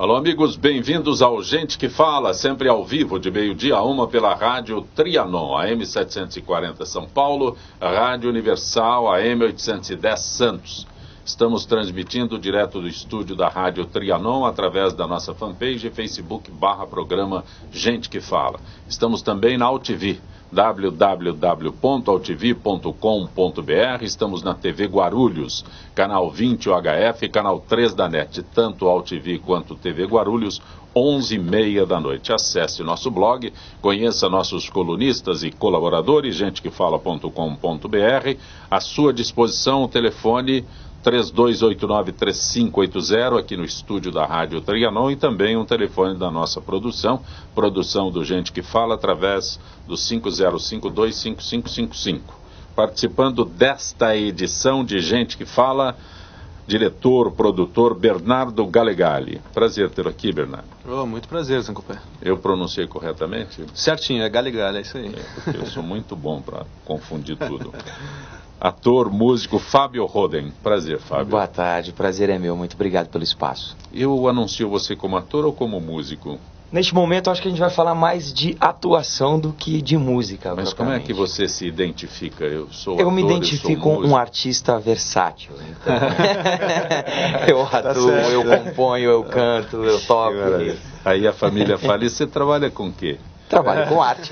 Alô, amigos, bem-vindos ao Gente que Fala, sempre ao vivo, de meio-dia a 1 pela Rádio Trianon, AM 740 São Paulo, Rádio Universal, AM 810 Santos. Estamos transmitindo direto do estúdio da Rádio Trianon através da nossa fanpage Facebook/programa Gente que Fala. Estamos também na AltV, www.altv.com.br. Estamos na TV Guarulhos, canal 20 UHF, canal 3 da NET, tanto AltV quanto TV Guarulhos, 11h30 da noite. Acesse nosso blog, conheça nossos colunistas e colaboradores, gentequefala.com.br. À sua disposição o telefone 3289-3580, aqui no estúdio da Rádio Trianon, e também um telefone da nossa produção do Gente que Fala, através do 50525555. Participando desta edição de Gente que Fala, diretor, produtor Bernardo Galegali. Prazer tê-lo aqui, Bernardo. Oh, muito prazer, Zancopé. Eu pronunciei corretamente? Certinho, é Galegali, é isso aí. Porque eu sou muito bom para confundir tudo. Ator, músico, Fábio Roden. Prazer, Fábio. Boa tarde, prazer é meu, muito obrigado pelo espaço. Eu anuncio você como ator ou como músico? Neste momento, acho que a gente vai falar mais de atuação do que de música. Mas como é que você se identifica? Eu me identifico um artista versátil. Então. Eu atuo, eu componho, eu canto, eu toco. Aí a família fala, e você trabalha com o quê? Trabalho com arte.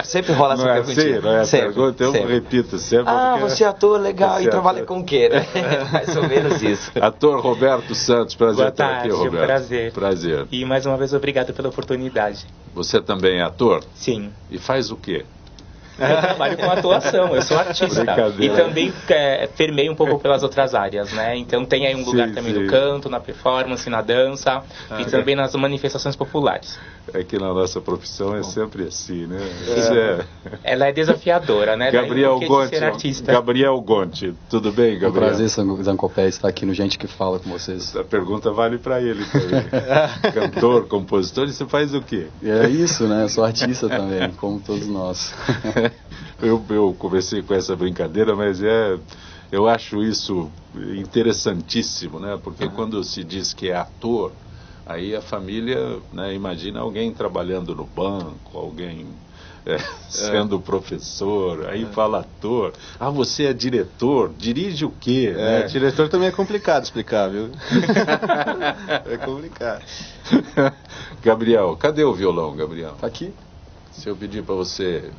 Sempre rola essa perguntinha. Não é a pergunta, eu repito sempre. Você é ator, legal, e trabalha com o quê, né? Mais ou menos isso. Ator Roberto Santos, prazer estar aqui, Roberto. Prazer. E mais uma vez, obrigado pela oportunidade. Você também é ator? Sim. E faz o quê? Eu trabalho com atuação, eu sou artista. E também permeio um pouco pelas outras áreas, né? Então tem aí um lugar também no canto, na performance, na dança e também nas manifestações populares. Aqui na nossa profissão é sempre assim, né? Ela é desafiadora, né? Gabriel Gonti, tudo bem, Gabriel? É um prazer, Zancopé, estar aqui no Gente que Fala com vocês. A pergunta vale para ele também. Cantor, compositor, e você faz o quê? É isso, né? Eu sou artista também, como todos nós. Eu conversei com essa brincadeira, mas eu acho isso interessantíssimo, né? Porque quando se diz que é ator, aí a família, né, imagina alguém trabalhando no banco, alguém sendo professor, aí fala ator. Ah, você é diretor, dirige o quê? Né? Diretor também é complicado explicar, viu? É complicado. Gabriel, cadê o violão, Gabriel? Tá aqui. Se eu pedir para você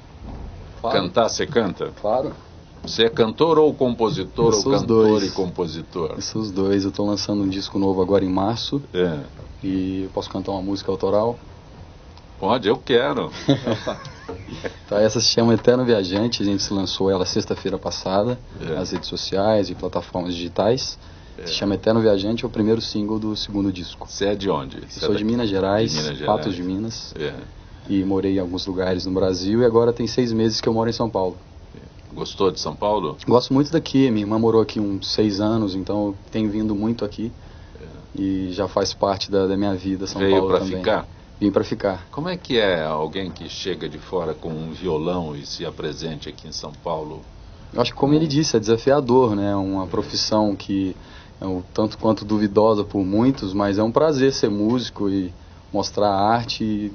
cantar, você canta? Claro. Você é cantor ou compositor, ou cantor e compositor? Eu sou os dois. Eu estou lançando um disco novo agora em março. E eu posso cantar uma música autoral? Pode, eu quero. Tá, essa se chama Eterno Viajante. A gente lançou ela sexta-feira passada nas redes sociais e plataformas digitais. Se chama Eterno Viajante, é o primeiro single do segundo disco. Você é de onde? Sou de Minas Gerais, Patos de Minas. E morei em alguns lugares no Brasil e agora tem 6 meses que eu moro em São Paulo. Gostou de São Paulo? Gosto muito daqui, minha irmã morou aqui uns 6 anos, então eu tenho vindo muito aqui e já faz parte da minha vida São Paulo também. Veio para ficar? Vim para ficar. Como é que é alguém que chega de fora com um violão e se apresente aqui em São Paulo? Eu acho que, como ele disse, é desafiador, né? Uma profissão que é um tanto quanto duvidosa por muitos, mas é um prazer ser músico e mostrar a arte e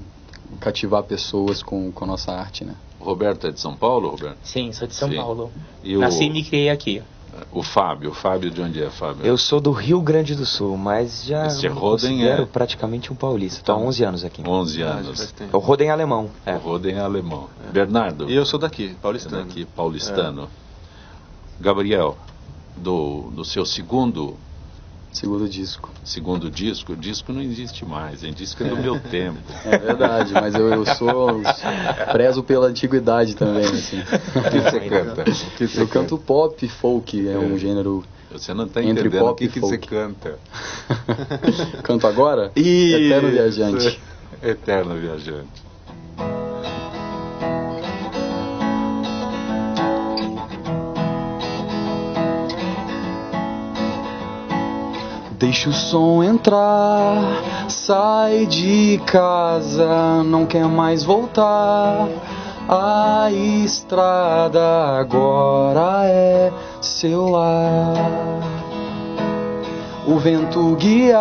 cativar pessoas com a nossa arte, né? O Roberto é de São Paulo, Roberto? Sim, sou de São Paulo. E nasci e me criei aqui. O Fábio de onde é, Fábio? Eu sou do Rio Grande do Sul, mas já me considero praticamente um paulista. Estou há 11 anos aqui. 11 anos. O Roden é alemão. O Roden é alemão. Bernardo? E eu sou daqui, paulistano. Paulistano. Gabriel, do seu segundo disco. Segundo disco? O disco não existe mais, hein? Disco é do meu tempo. É verdade, mas eu prezo pela antiguidade também, assim. O que você canta? Eu canto pop, folk, é um gênero. Você não está entre entendendo pop o que você canta. Canto agora? Eterno Viajante. Eterno Viajante. Deixa o som entrar, sai de casa, não quer mais voltar. A estrada agora é seu lar. O vento guia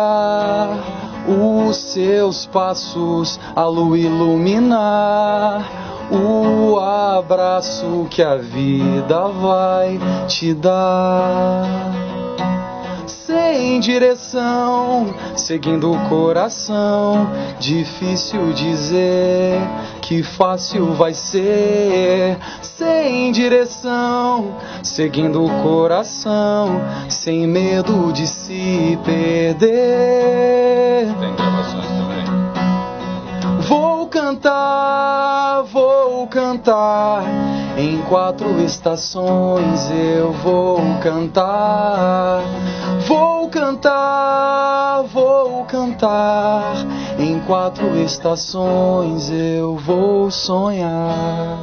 os seus passos a lua iluminar, o abraço que a vida vai te dar. Sem direção, seguindo o coração, difícil dizer que fácil vai ser. Sem direção, seguindo o coração, sem medo de se perder. Tem gravações também? Vou cantar, em 4 estações eu vou cantar. Vou cantar, em 4 estações eu vou sonhar.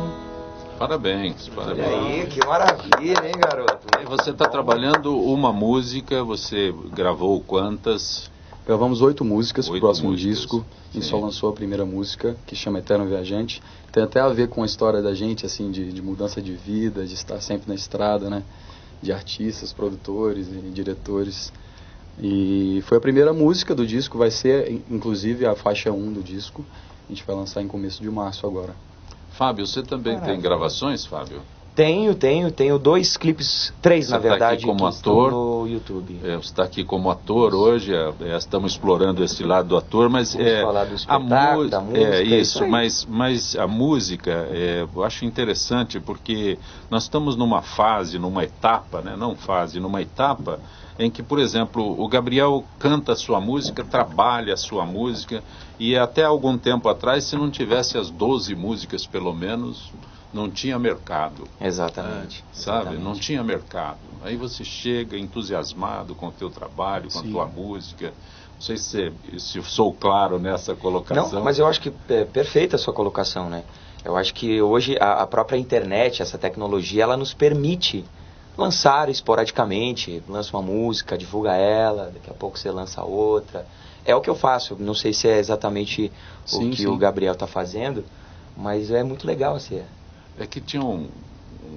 Parabéns. Olha aí, que maravilha, hein, garoto? E você está trabalhando uma música, você gravou quantas? Gravamos 8 músicas pro próximo disco. A gente Sim. só lançou a primeira música, que chama Eterno Viajante. Tem até a ver com a história da gente, assim, de mudança de vida, de estar sempre na estrada, né? De artistas, produtores e diretores. E foi a primeira música do disco, vai ser, inclusive, a faixa 1 do disco. A gente vai lançar em começo de março agora. Fábio, você também tem gravações, Fábio? Tenho 2 clipes, 3 Você na tá verdade, aqui como que estão ator? no YouTube. Você está aqui como ator hoje, estamos explorando esse lado do ator, mas Vamos falar do espetáculo, da música, isso, aí. mas a música eu acho interessante porque nós estamos numa fase, numa etapa, né? Numa etapa em que, por exemplo, o Gabriel canta a sua música, trabalha a sua música, e até algum tempo atrás, se não tivesse as 12 músicas pelo menos, não tinha mercado. Exatamente. Sabe? Exatamente. Não tinha mercado. Aí você chega entusiasmado com o teu trabalho, com a tua música. Não sei se sou claro nessa colocação. Não, mas eu acho que é perfeita a sua colocação, né? Eu acho que hoje a própria internet, essa tecnologia, ela nos permite lançar esporadicamente, lança uma música, divulga ela, daqui a pouco você lança outra. É o que eu faço, não sei se é exatamente o que o Gabriel está fazendo, mas é muito legal assim. É que tinha um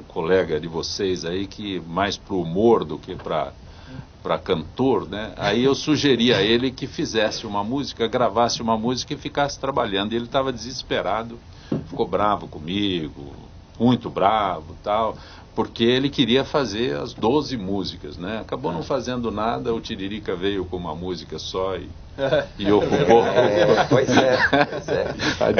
colega de vocês aí que mais pro humor do que para cantor, né? Aí eu sugeri a ele que fizesse uma música, gravasse uma música e ficasse trabalhando. E ele estava desesperado, ficou bravo comigo, muito bravo, tal, porque ele queria fazer as 12 músicas, né? Acabou não fazendo nada, o Tiririca veio com uma música só e ocupou. Pois é.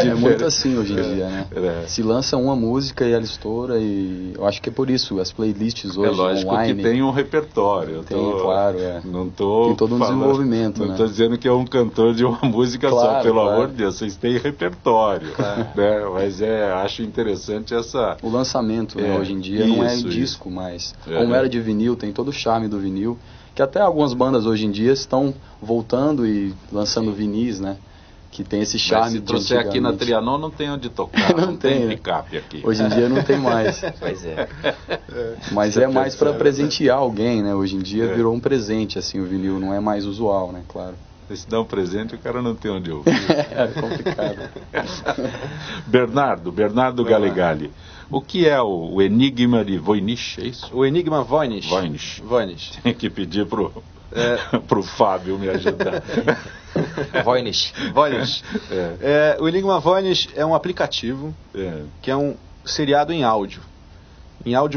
É muito assim hoje em dia, né? É. Se lança uma música e ela estoura, e eu acho que é por isso, as playlists hoje É lógico online... que tem um repertório. Claro, Não tô tem todo um desenvolvimento, não né? estou dizendo que é um cantor de uma música só, Claro, pelo claro. amor de Deus, vocês têm repertório. Né? Mas acho interessante essa... O lançamento, né, hoje em dia, não é em disco mais. Como era de vinil, tem todo o charme do vinil, que até algumas bandas hoje em dia estão voltando e lançando vinis, né? Que tem esse charme. Mas se de trouxer aqui na antigamente. Trianon não tem onde tocar, Não tem, né? picape aqui. Hoje em dia não tem mais. Pois é. Mas é mais para presentear alguém, né? Hoje em dia virou um presente, assim, o vinil não é mais usual, né? Claro. Se dá um presente, o cara não tem onde ouvir. É complicado. Bernardo Galegali. O que é o Enigma de Voynich, é isso? O Enigma Voynich. Voynich. Tem que pedir pro Fábio me ajudar. Voynich. O Enigma Voynich é um aplicativo que é um seriado em áudio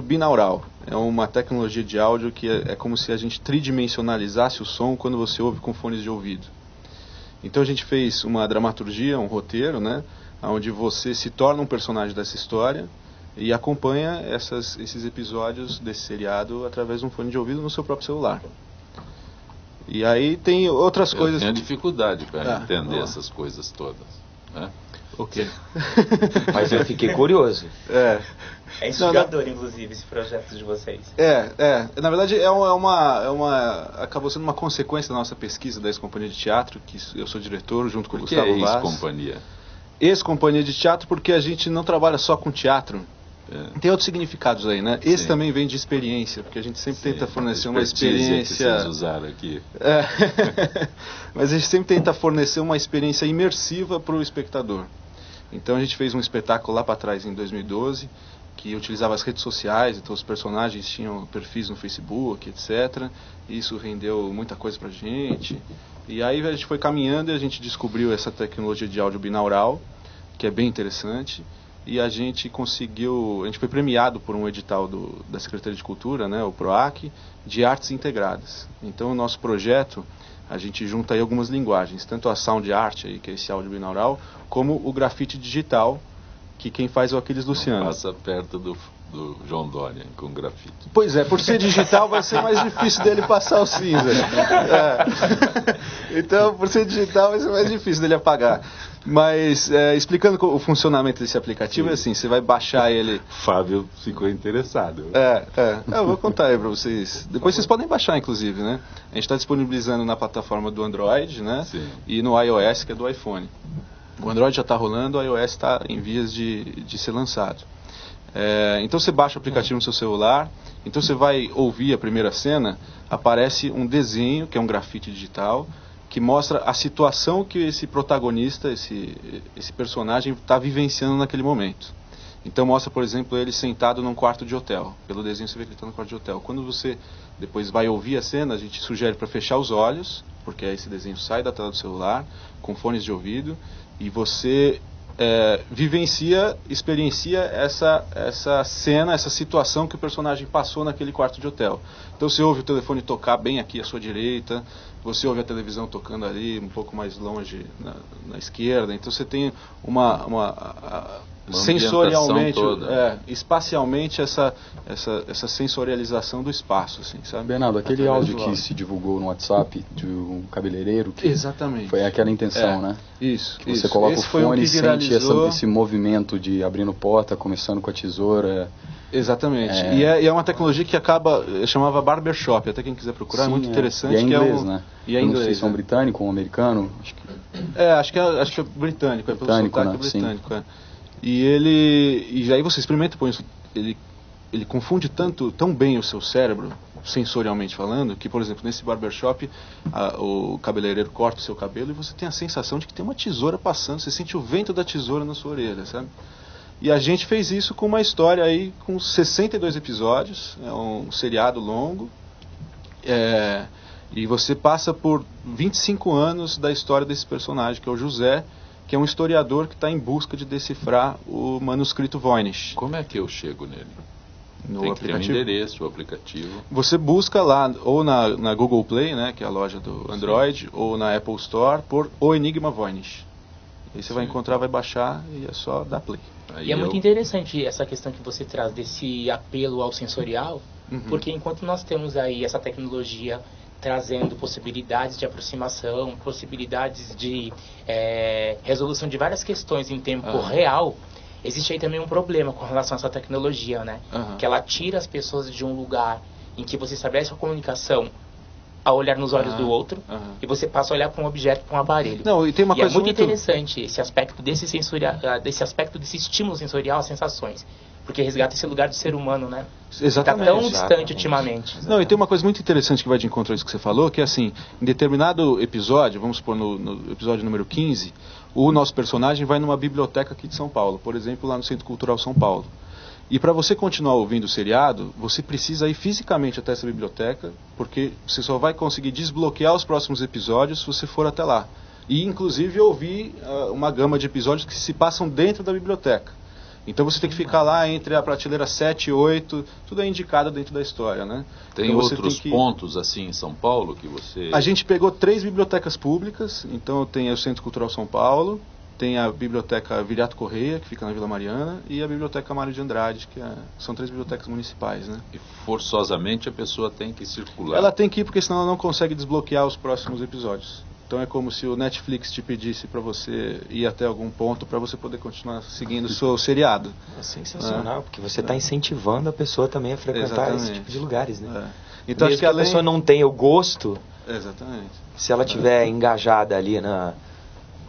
binaural. É uma tecnologia de áudio que é como se a gente tridimensionalizasse o som quando você ouve com fones de ouvido. Então a gente fez uma dramaturgia, um roteiro, né, onde você se torna um personagem dessa história e acompanha esses episódios desse seriado através de um fone de ouvido no seu próprio celular. E aí tem outras coisas... Eu tenho dificuldade para entender essas coisas todas. Né? O quê? Mas eu fiquei curioso. É instigador, inclusive, esse projeto de vocês. Na verdade, acabou sendo uma consequência da nossa pesquisa da ex-companhia de teatro, que eu sou diretor, junto com o Gustavo Vaz. ex-companhia? Ex-companhia de teatro porque a gente não trabalha só com teatro. Tem outros significados aí, né? Esse também vem de experiência, porque a gente sempre tenta fornecer uma experiência... que vocês usaram aqui. Mas a gente sempre tenta fornecer uma experiência imersiva para o espectador. Então a gente fez um espetáculo lá para trás, em 2012, que utilizava as redes sociais, então os personagens tinham perfis no Facebook, etc. Isso rendeu muita coisa pra gente. E aí a gente foi caminhando e a gente descobriu essa tecnologia de áudio binaural, que é bem interessante. E a gente foi premiado por um edital da Secretaria de Cultura, né, o PROAC, de artes integradas. Então o nosso projeto, a gente junta aí algumas linguagens, tanto a sound art, aí, que é esse áudio binaural, como o grafite digital, que quem faz é o Aquiles Luciano. Passa perto do João Dória com grafite. Pois é, por ser digital vai ser mais difícil dele passar o cinza. Então, por ser digital vai ser mais difícil dele apagar. Mas, explicando o funcionamento desse aplicativo, é assim, você vai baixar ele... Fábio ficou interessado. Eu vou contar aí pra vocês. Depois vocês podem baixar, inclusive, né? A gente está disponibilizando na plataforma do Android, né? Sim. E no iOS, que é do iPhone. O Android já está rolando, o iOS está em vias de ser lançado. Então você baixa o aplicativo no seu celular, então você vai ouvir a primeira cena, aparece um desenho, que é um grafite digital, que mostra a situação que esse protagonista, esse personagem está vivenciando naquele momento. Então mostra, por exemplo, ele sentado num quarto de hotel. Pelo desenho você vê que ele está no quarto de hotel. Quando você depois vai ouvir a cena, a gente sugere para fechar os olhos, porque aí esse desenho sai da tela do celular, com fones de ouvido, e você experiencia essa cena, essa situação que o personagem passou naquele quarto de hotel. Então você ouve o telefone tocar bem aqui à sua direita, você ouve a televisão tocando ali um pouco mais longe na esquerda, então você tem uma sensorialmente, toda. Espacialmente essa sensorialização do espaço, assim, sabe? Bernardo, aquele áudio que se divulgou no WhatsApp de um cabeleireiro, que exatamente, foi aquela intenção, né? Isso. Que você coloca esse o fone e sente viralizou. esse movimento de abrindo porta, começando com a tesoura. Exatamente. E é uma tecnologia que chamava barbershop, até quem quiser procurar, é muito interessante. E é inglês, né? E é inglês. Não sei se é um britânico ou um americano. Acho que é britânico, pelo sotaque, né? é britânico. E aí você experimenta, ele confunde tão bem o seu cérebro, sensorialmente falando, que, por exemplo, nesse barbershop, o cabeleireiro corta o seu cabelo e você tem a sensação de que tem uma tesoura passando, você sente o vento da tesoura na sua orelha, sabe? E a gente fez isso com uma história aí com 62 episódios, é um seriado longo, e você passa por 25 anos da história desse personagem, que é o José, que é um historiador que está em busca de decifrar o manuscrito Voynich. Como é que eu chego nele? No Tem que aplicativo. ter um endereço, o aplicativo. Você busca lá, ou na Google Play, né, que é a loja do Android, ou na Apple Store, por O Enigma Voynich. Aí você vai encontrar, vai baixar e é só dar play. E é muito interessante essa questão que você traz desse apelo ao sensorial, porque enquanto nós temos aí essa tecnologia trazendo possibilidades de aproximação, possibilidades de resolução de várias questões em tempo real, existe aí também um problema com relação a essa tecnologia, né? Que ela tira as pessoas de um lugar em que você estabelece a comunicação a olhar nos olhos do outro e você passa a olhar para um objeto, para um aparelho. Não, e tem uma coisa muito interessante esse aspecto desse estímulo sensorial às sensações. Porque resgata esse lugar do ser humano, né? Exatamente. Está tão distante ultimamente. Não, e tem uma coisa muito interessante que vai de encontro a isso que você falou, que é assim, em determinado episódio, vamos supor no episódio número 15, o nosso personagem vai numa biblioteca aqui de São Paulo, por exemplo, lá no Centro Cultural São Paulo. E para você continuar ouvindo o seriado, você precisa ir fisicamente até essa biblioteca, porque você só vai conseguir desbloquear os próximos episódios se você for até lá. E inclusive ouvir uma gama de episódios que se passam dentro da biblioteca. Então você tem que ficar lá entre a prateleira 7 e 8, tudo é indicado dentro da história, né? Tem então outros pontos assim em São Paulo que você... A gente pegou 3 bibliotecas públicas, então tem o Centro Cultural São Paulo, tem a Biblioteca Viriato Correia, que fica na Vila Mariana, e a Biblioteca Mário de Andrade, são 3 bibliotecas municipais, né? E forçosamente a pessoa tem que circular. Ela tem que ir, porque senão ela não consegue desbloquear os próximos episódios. Então é como se o Netflix te pedisse para você ir até algum ponto para você poder continuar seguindo o seu seriado. É sensacional, porque você está incentivando a pessoa também a frequentar esse tipo de lugares, né? Então, mesmo acho que a pessoa não tenha o gosto, exatamente. se ela estiver engajada ali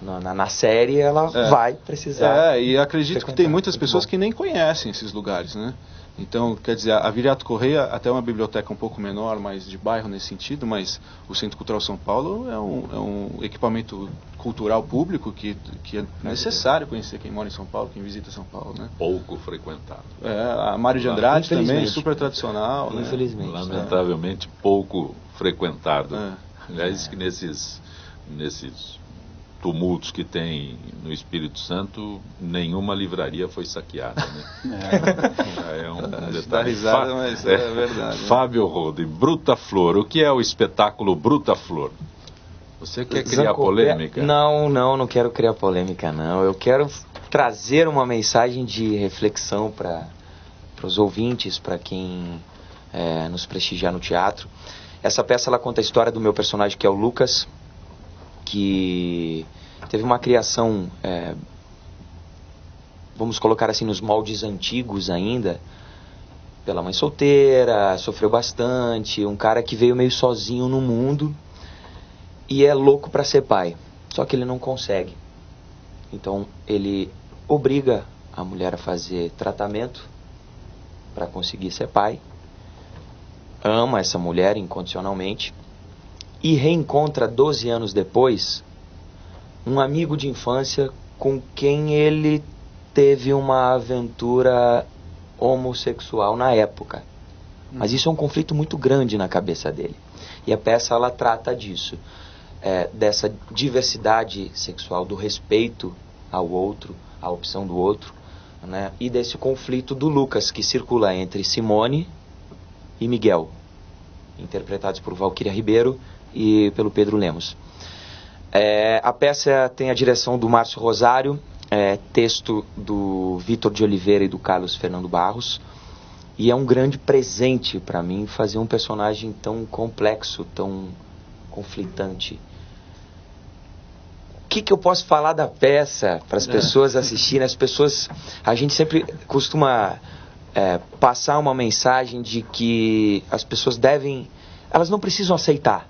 na série, ela vai precisar. E acredito que tem muitas pessoas que nem conhecem esses lugares, né? Então, quer dizer, a Viriato Correia até é uma biblioteca um pouco menor, mais de bairro nesse sentido, mas o Centro Cultural São Paulo é um equipamento cultural público que é necessário conhecer quem mora em São Paulo, quem visita São Paulo, né? Pouco frequentado. A Mário de Andrade também, super tradicional. Infelizmente. Né? Lamentavelmente pouco frequentado. Aliás, que nesses tumultos que tem no Espírito Santo, nenhuma livraria foi saqueada, né? É um detalhe. Dá risada, mas é verdade. Fábio Rode, Bruta Flor. O que é o espetáculo Bruta Flor? Você quer criar polêmica? Não quero criar polêmica, não. Eu quero trazer uma mensagem de reflexão para os ouvintes, para quem nos prestigiar no teatro. Essa peça ela conta a história do meu personagem, que é o Lucas, que teve uma criação, vamos colocar assim, nos moldes antigos ainda, pela mãe solteira, sofreu bastante, um cara que veio meio sozinho no mundo e é louco para ser pai, só que ele não consegue. Então ele obriga a mulher a fazer tratamento para conseguir ser pai, ama essa mulher incondicionalmente e reencontra 12 anos depois um amigo de infância com quem ele teve uma aventura homossexual na época. Mas isso é um conflito muito grande na cabeça dele. E a peça ela trata disso, dessa diversidade sexual, do respeito ao outro, à opção do outro, né? E desse conflito do Lucas, que circula entre Simone e Miguel, interpretados por Valquíria Ribeiro e pelo Pedro Lemos. A peça tem a direção do Márcio Rosário, texto do Vitor de Oliveira e do Carlos Fernando Barros, e é um grande presente para mim fazer um personagem tão complexo, tão conflitante. O que eu posso falar da peça para as pessoas assistirem? A gente sempre costuma passar uma mensagem de que as pessoas elas não precisam aceitar,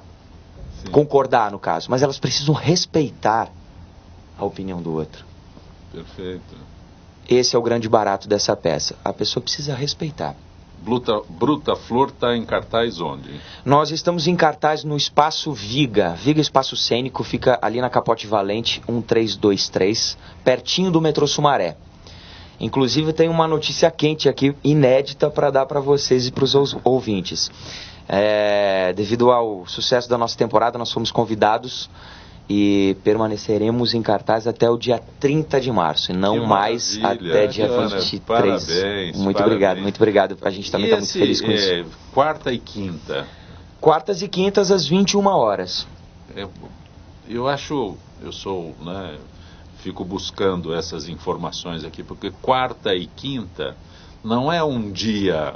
concordar no caso, mas elas precisam respeitar a opinião do outro. Perfeito. Esse é o grande barato dessa peça. A pessoa precisa respeitar. Bruta Flor está em cartaz onde? Nós estamos em cartaz no Espaço Viga. Viga Espaço Cênico, fica ali na Capote Valente 1323, pertinho do metrô Sumaré. Inclusive tem uma notícia quente aqui, inédita, para dar para vocês e para os ouvintes. Devido ao sucesso da nossa temporada, nós fomos convidados e permaneceremos em cartaz até o dia 30 de março, e não mais até dia 23. Parabéns. Muito obrigado. A gente também está muito feliz com isso. Quarta e quinta? Quartas e quintas às 21 horas. Fico buscando essas informações aqui, porque quarta e quinta não é um dia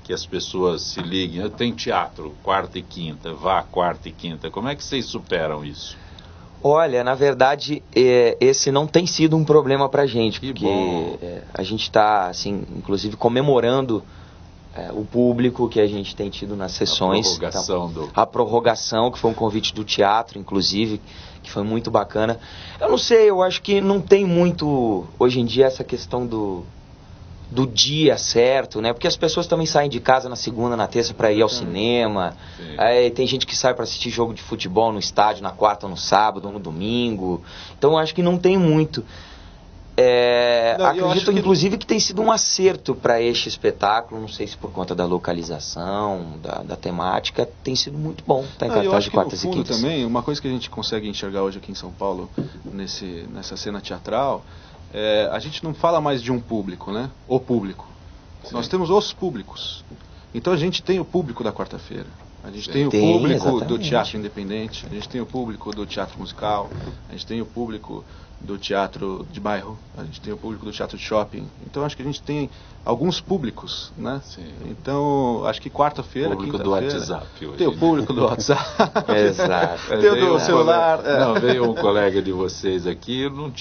que as pessoas se liguem, tem teatro quarta e quinta, vá quarta e quinta. Como é que vocês superam isso? Olha, na verdade, esse não tem sido um problema pra gente, porque a gente está, assim, inclusive comemorando o público que a gente tem tido nas sessões. A prorrogação, que foi um convite do teatro, inclusive, que foi muito bacana. Eu não sei, eu acho que não tem muito, hoje em dia, essa questão do dia certo, né? Porque as pessoas também saem de casa na segunda, na terça para ir ao cinema. Aí tem gente que sai para assistir jogo de futebol no estádio na quarta, ou no sábado, ou no domingo. Então eu acho que não tem muito. Acredito, inclusive, que tem sido um acerto para este espetáculo. Não sei se por conta da localização, da temática, tem sido muito bom. Tá em cartaz de quartas e quintas. Também, uma coisa que a gente consegue enxergar hoje aqui em São Paulo, nessa cena teatral, a gente não fala mais de um público, né? O público. Sim. Nós temos os públicos. Então a gente tem o público da quarta-feira. A gente tem o público do teatro independente. A gente tem o público do teatro musical. A gente tem o público do teatro de bairro. A gente tem o público do teatro de shopping. Então acho que a gente tem alguns públicos, né? Sim. Então acho que quarta-feira, quinta-feira... O público do WhatsApp hoje. Tem o público do WhatsApp. Exato. Tem o do celular. Não, veio um colega de vocês aqui, não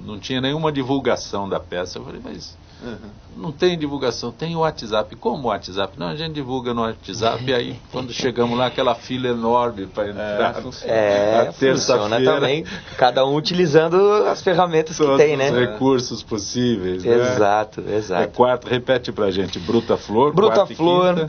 não tinha nenhuma divulgação da peça. Eu falei, mas não tem divulgação, tem o WhatsApp. Como o WhatsApp? Não, a gente divulga no WhatsApp, e aí quando chegamos lá, aquela fila enorme para entrar. Funciona também, cada um utilizando as ferramentas que tem, né? Os recursos possíveis. Exato, né? exato. Repete pra gente, Bruta Flor, Bruta Flor,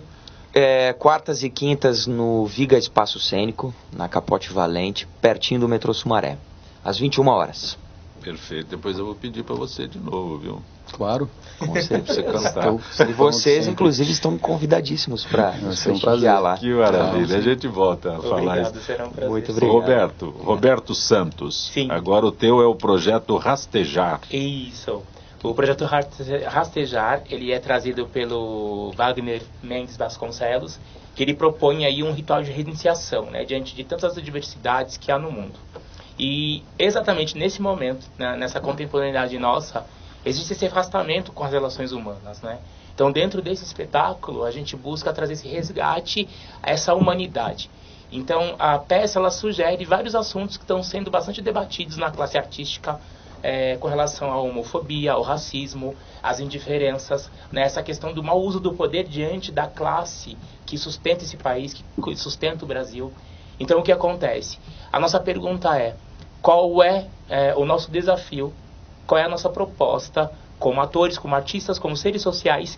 quartas e quintas no Viga Espaço Cênico, na Capote Valente, pertinho do metrô Sumaré, às 21 horas. Perfeito, depois eu vou pedir para você de novo, viu? Claro. Com certeza. Você cantar. E vocês, inclusive, estão convidadíssimos para prestigiar lá. Que maravilha. A gente volta a falar isso. Será um prazer. Muito obrigado. Roberto Santos. Sim. Agora o teu é o projeto Rastejar. Isso. O projeto Rastejar, ele é trazido pelo Wagner Mendes Vasconcelos, que ele propõe aí um ritual de reiniciação, né, diante de tantas adversidades que há no mundo. E exatamente nesse momento, né, nessa contemporaneidade nossa, existe esse afastamento com as relações humanas, né? Então, dentro desse espetáculo, a gente busca trazer esse resgate a essa humanidade. Então, a peça, ela sugere vários assuntos que estão sendo bastante debatidos na classe artística, com relação à homofobia, ao racismo, às indiferenças, né? Essa questão do mau uso do poder diante da classe que sustenta esse país, que sustenta o Brasil. Então, o que acontece? A nossa pergunta é, qual é o nosso desafio, qual é a nossa proposta como atores, como artistas, como seres sociais,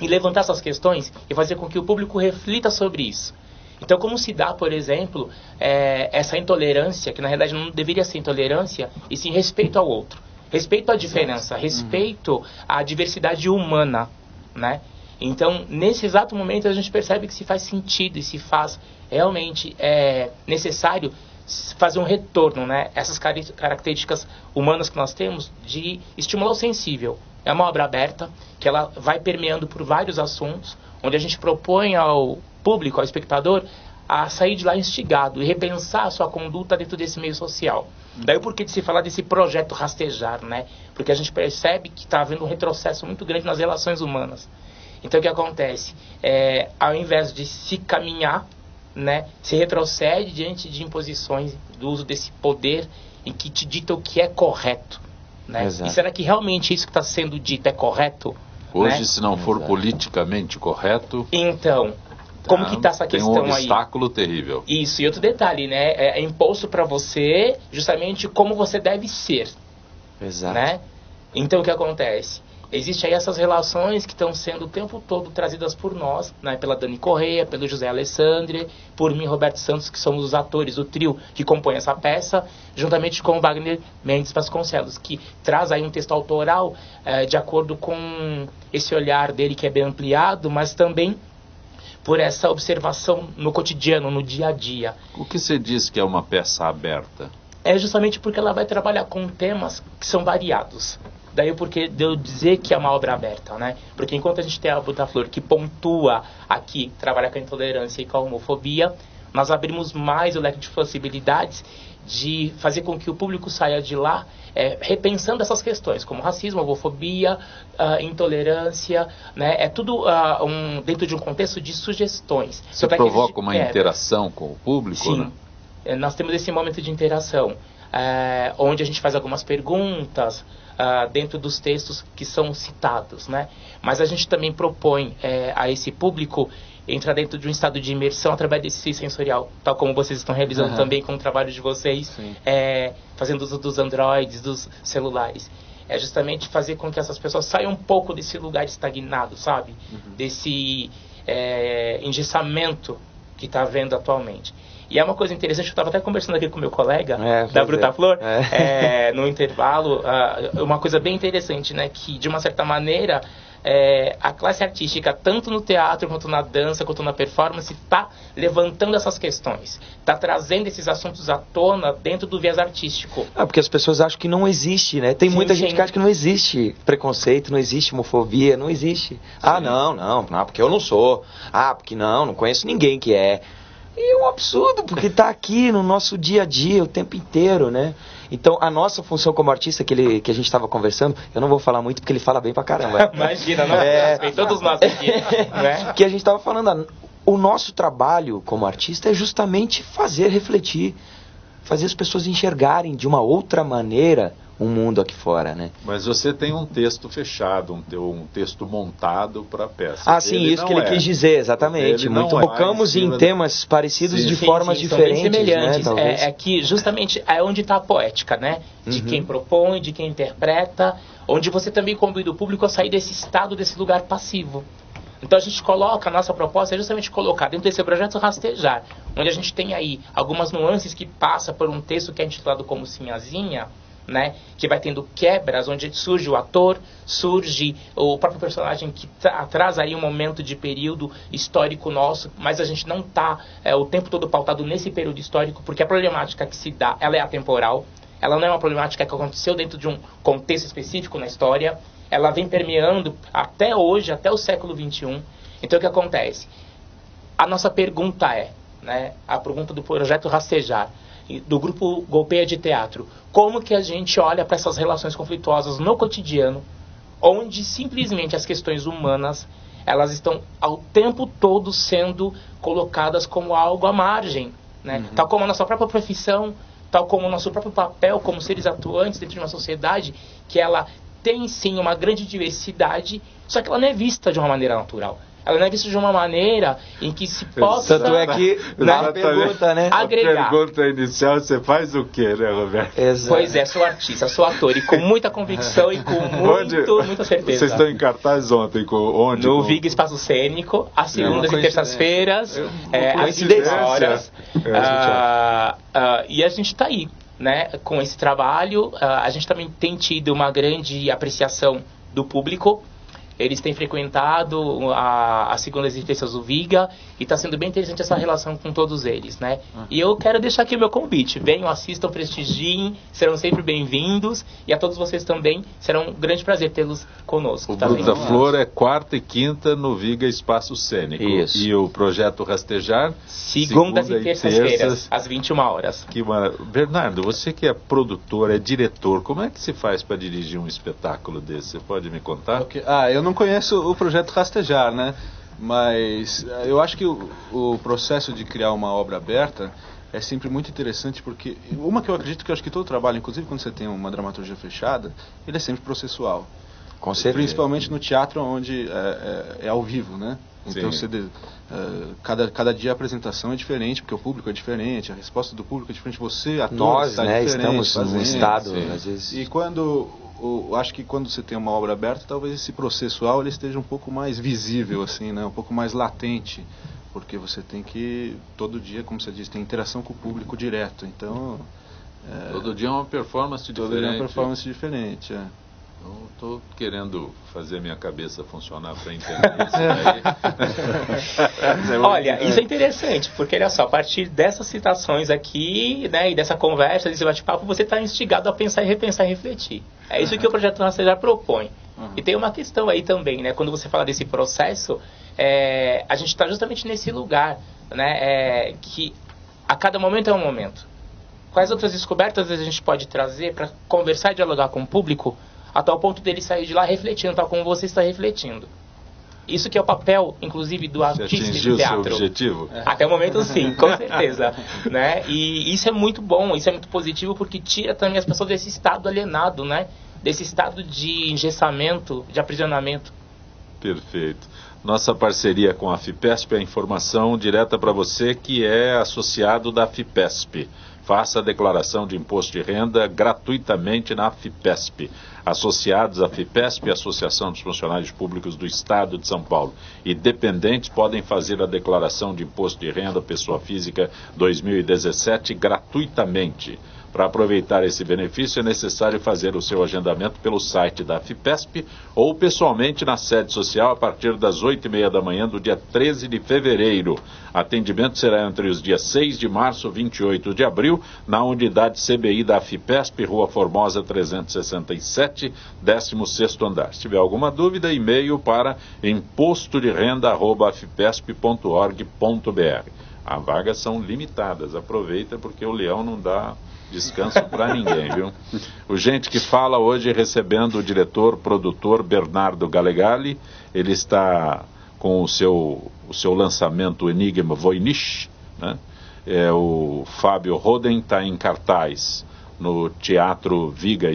e levantar essas questões e fazer com que o público reflita sobre isso. Então, como se dá, por exemplo, essa intolerância, que na realidade não deveria ser intolerância, e sim respeito ao outro, respeito à diferença, respeito à diversidade humana, né? Então, nesse exato momento, a gente percebe que se faz sentido e se faz realmente necessário fazer um retorno, né? Essas características humanas que nós temos de estimular o sensível. É uma obra aberta, que ela vai permeando por vários assuntos, onde a gente propõe ao público, ao espectador, a sair de lá instigado e repensar a sua conduta dentro desse meio social. Daí o porquê de se falar desse projeto Rastejar, né? Porque a gente percebe que está havendo um retrocesso muito grande nas relações humanas. Então, o que acontece? Ao invés de se caminhar, né, se retrocede diante de imposições do uso desse poder em que te dita o que é correto, né? E será que realmente isso que está sendo dito é correto? Hoje, né? Se não for politicamente correto... Então, como que está essa questão aí? Tem um obstáculo terrível. Isso, e outro detalhe, né? É imposto para você justamente como você deve ser. Exato. Né? Então, o que acontece? Existem aí essas relações que estão sendo o tempo todo trazidas por nós, né? Pela Dani Correia, pelo José Alessandre, por mim, Roberto Santos, que somos os atores, o trio que compõe essa peça, juntamente com o Wagner Mendes Vasconcelos, que traz aí um texto autoral de acordo com esse olhar dele que é bem ampliado, mas também por essa observação no cotidiano, no dia a dia. O que você diz que é uma peça aberta? É justamente porque ela vai trabalhar com temas que são variados. Daí o porquê de eu dizer que é uma obra aberta, né? Porque enquanto a gente tem a Bruta Flor que pontua aqui, trabalha com a intolerância e com a homofobia, nós abrimos mais o leque de possibilidades de fazer com que o público saia de lá repensando essas questões, como racismo, homofobia, intolerância, né? É tudo dentro de um contexto de sugestões. Você provoca uma interação com o público, sim, né? Nós temos esse momento de interação, onde a gente faz algumas perguntas dentro dos textos que são citados, né? Mas a gente também propõe a esse público entrar dentro de um estado de imersão através desse sensorial, tal como vocês estão realizando também com o trabalho de vocês, fazendo uso dos androides, dos celulares. É justamente fazer com que essas pessoas saiam um pouco desse lugar estagnado, sabe? Desse engessamento que está havendo atualmente. E é uma coisa interessante, eu estava até conversando aqui com meu colega da Bruta Flor, no intervalo, uma coisa bem interessante, né? Que de uma certa maneira a classe artística, tanto no teatro, quanto na dança, quanto na performance, está levantando essas questões, está trazendo esses assuntos à tona dentro do viés artístico. Porque as pessoas acham que não existe, né? Tem muita gente que acha que não existe preconceito, não existe homofobia, não existe. Não, porque eu não sou. Porque não conheço ninguém que é. E é um absurdo, porque está aqui no nosso dia a dia o tempo inteiro, né? Então, a nossa função como artista, que a gente estava conversando, eu não vou falar muito porque ele fala bem pra caramba. Imagina, todos nós aqui. Né? Que a gente estava falando, o nosso trabalho como artista é justamente fazer refletir, fazer as pessoas enxergarem de uma outra maneira um mundo aqui fora, né? Mas você tem um texto fechado, um texto montado para a peça. Sim, isso que ele quis dizer, exatamente. Muito focamos em temas parecidos de formas diferentes, bem semelhantes. Né, é que justamente é onde está a poética, né? De quem propõe, de quem interpreta, onde você também convida o público a sair desse estado, desse lugar passivo. Então a gente coloca, a nossa proposta é justamente colocar dentro desse projeto Rastejar, onde a gente tem aí algumas nuances que passa por um texto que é intitulado como Sinhazinha, né, que vai tendo quebras, onde surge o ator, surge o próprio personagem que traz aí um momento de período histórico nosso, mas a gente não está o tempo todo pautado nesse período histórico, porque a problemática que se dá, ela é atemporal, ela não é uma problemática que aconteceu dentro de um contexto específico na história, ela vem permeando até hoje, até o século XXI. Então o que acontece? A nossa pergunta né, a pergunta do projeto Rastejar, do grupo Golpeia de Teatro, como que a gente olha para essas relações conflituosas no cotidiano, onde simplesmente as questões humanas, elas estão ao tempo todo sendo colocadas como algo à margem, né? Tal como a nossa própria profissão, tal como o nosso próprio papel como seres atuantes dentro de uma sociedade, que ela tem sim uma grande diversidade, só que ela não é vista de uma maneira natural. Ela não é vista de uma maneira em que se possa... Tanto é que na pergunta, né? Agregar. A pergunta inicial, você faz o quê, né, Roberto? Exato. Pois é, sou artista, sou ator, e com muita convicção e com muita certeza. Vocês estão em cartaz ontem? Onde? No Vig Espaço Cênico, às segundas e terças-feiras, às 16 horas. E a gente está aí, né, com esse trabalho. A gente também tem tido uma grande apreciação do público. Eles têm frequentado as segundas e terças do Viga e está sendo bem interessante essa relação com todos eles, né? E eu quero deixar aqui o meu convite. Venham, assistam, prestigiem, serão sempre bem-vindos, e a todos vocês também será um grande prazer tê-los conosco. O Bruto da Flor é quarta e quinta no Viga Espaço Cênico. Isso. E o Projeto Rastejar? Segundas e terças-feiras, às 21 horas. Que maravilha. Bernardo, você que é produtor, é diretor, como é que se faz para dirigir um espetáculo desse? Você pode me contar? Okay. Eu não conheço o Projeto Rastejar, né? Mas eu acho que o processo de criar uma obra aberta é sempre muito interessante, porque uma que eu acredito que eu acho que todo trabalho, inclusive quando você tem uma dramaturgia fechada, ele é sempre processual. Com certeza. Principalmente no teatro, onde é ao vivo, né? Então cada dia a apresentação é diferente, porque o público é diferente, a resposta do público é diferente, você, ator, nós, né, estamos num estado, às vezes... E acho que quando você tem uma obra aberta, talvez esse processual ele esteja um pouco mais visível, assim, né? Um pouco mais latente, porque você tem que, todo dia, como você disse, tem interação com o público direto, então... todo dia é uma performance diferente. Todo dia é uma performance diferente, Eu estou querendo fazer minha cabeça funcionar para entender isso aí. Olha, isso é interessante, porque olha só, a partir dessas citações aqui, né, e dessa conversa, desse bate-papo, você está instigado a pensar e repensar e refletir. É isso que o Projeto Rastejar propõe. E tem uma questão aí também, né, quando você fala desse processo, a gente está justamente nesse lugar, né, que a cada momento é um momento. Quais outras descobertas a gente pode trazer para conversar e dialogar com o público, a tal ponto dele sair de lá refletindo, tal como você está refletindo. Isso que é o papel, inclusive, do artista de teatro. Você atingiu o seu objetivo? Até o momento, sim, com certeza. Né? E isso é muito bom, isso é muito positivo, porque tira também as pessoas desse estado alienado, né? Desse estado de engessamento, de aprisionamento. Perfeito. Nossa parceria com a FIPESP é a informação direta para você que é associado da FIPESP. Faça a declaração de imposto de renda gratuitamente na FIPESP. Associados à FIPESP, Associação dos Funcionários Públicos do Estado de São Paulo, e dependentes podem fazer a declaração de imposto de renda pessoa física 2017 gratuitamente. Para aproveitar esse benefício é necessário fazer o seu agendamento pelo site da FIPESP ou pessoalmente na sede social a partir das 8h30 da manhã do dia 13 de fevereiro. Atendimento será entre os dias 6 de março e 28 de abril na unidade CBI da FIPESP, Rua Formosa 367, 16º andar. Se tiver alguma dúvida, e-mail para impostodrenda@fipesp.org.br. As vagas são limitadas, aproveita porque o leão não dá descanso para ninguém, viu? O Gente que Fala hoje recebendo o diretor, produtor Bernardo Galegali. Ele está com o seu lançamento Enigma Voynich, né? O Fábio Roden está em cartaz no Teatro Viga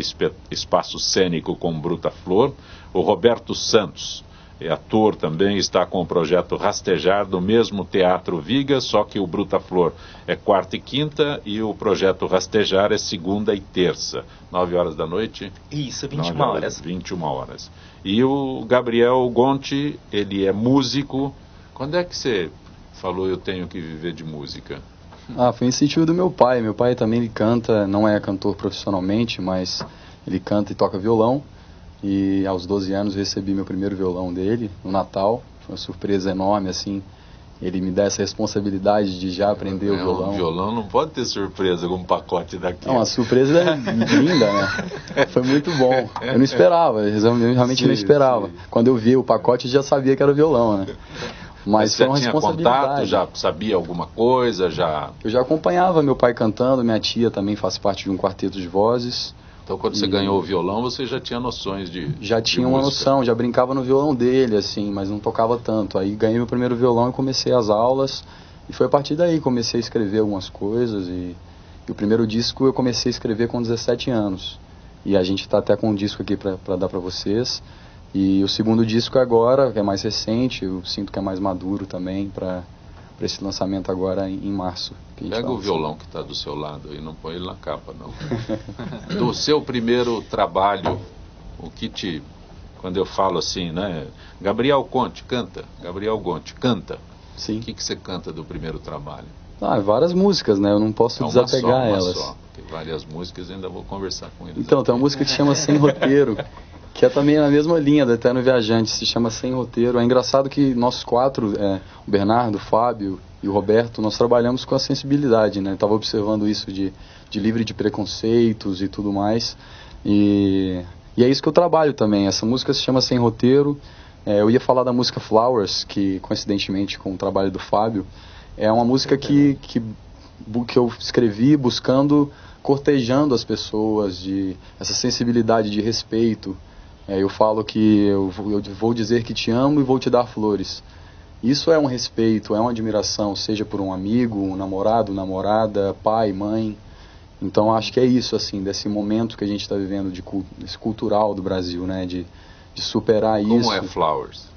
Espaço Cênico com Bruta Flor. O Roberto Santos, é ator também, está com o projeto Rastejar no mesmo Teatro Viga, só que o Bruta Flor é quarta e quinta e o projeto Rastejar é segunda e terça, 9 horas da noite. Isso, 21 horas. 21 horas. E o Gabriel Gonti, ele é músico. Quando é que você falou eu tenho que viver de música? Foi incentivo do meu pai. Meu pai também ele canta, não é cantor profissionalmente, mas ele canta e toca violão. E aos 12 anos eu recebi meu primeiro violão dele, no Natal. Foi uma surpresa enorme, assim. Ele me dá essa responsabilidade de já aprender o violão. Um violão não pode ter surpresa com um pacote daquele. Não, a surpresa é linda, né? Foi muito bom. Eu não esperava, eu realmente não esperava. Sim. Quando eu vi o pacote, eu já sabia que era violão, né? Mas foi uma responsabilidade. Contato, já sabia alguma coisa, já... Eu já acompanhava meu pai cantando, minha tia também faz parte de um quarteto de vozes. Então, quando você ganhou o violão, você já tinha noções Já tinha uma noção, já brincava no violão dele, assim, mas não tocava tanto. Aí ganhei meu primeiro violão e comecei as aulas. E foi a partir daí, comecei a escrever algumas coisas. E o primeiro disco eu comecei a escrever com 17 anos. E a gente está até com um disco aqui para dar para vocês. E o segundo disco agora, que é mais recente, eu sinto que é mais maduro também para esse lançamento agora em março. Pega o violão que está do seu lado e não põe ele na capa, não. Do seu primeiro trabalho, o que te... Quando eu falo assim, né? Gabriel Gonti, canta. Gabriel Gonti, canta. Sim. O que você canta do primeiro trabalho? Várias músicas, né? Eu não posso desapegar elas. Só. Tem várias músicas, ainda vou conversar com eles. Então, tem uma música que se chama Sem Roteiro, que é também na mesma linha do Eterno Viajante, se chama Sem Roteiro. É engraçado que nós quatro, o Bernardo, o Fábio e o Roberto, nós trabalhamos com a sensibilidade, né? Eu estava observando isso de livre de preconceitos e tudo mais. E é isso que eu trabalho também. Essa música se chama Sem Roteiro. Eu ia falar da música Flowers, que coincidentemente com o trabalho do Fábio, é uma música que eu escrevi buscando, cortejando as pessoas, essa sensibilidade de respeito. Eu falo que eu vou dizer que te amo e vou te dar flores. Isso é um respeito, é uma admiração, seja por um amigo, um namorado, namorada, pai, mãe. Então acho que é isso, assim, desse momento que a gente está vivendo, desse cultural do Brasil, né, de superar isso. Como é Flowers?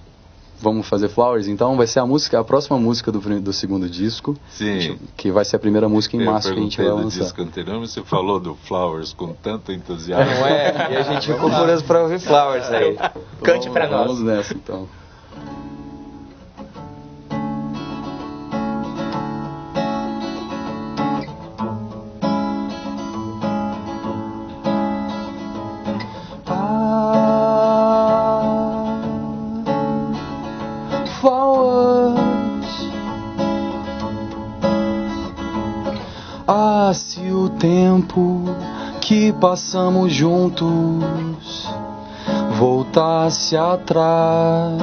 Vamos fazer Flowers? Então vai ser a próxima música do segundo disco. Sim. Que vai ser a primeira música em março que a gente vai lançar. Do disco anterior, você falou do Flowers com tanto entusiasmo. Não é? E a gente ficou curioso para ouvir Flowers aí. Cante para nós. Vamos nessa, então. Se o tempo que passamos juntos voltasse atrás,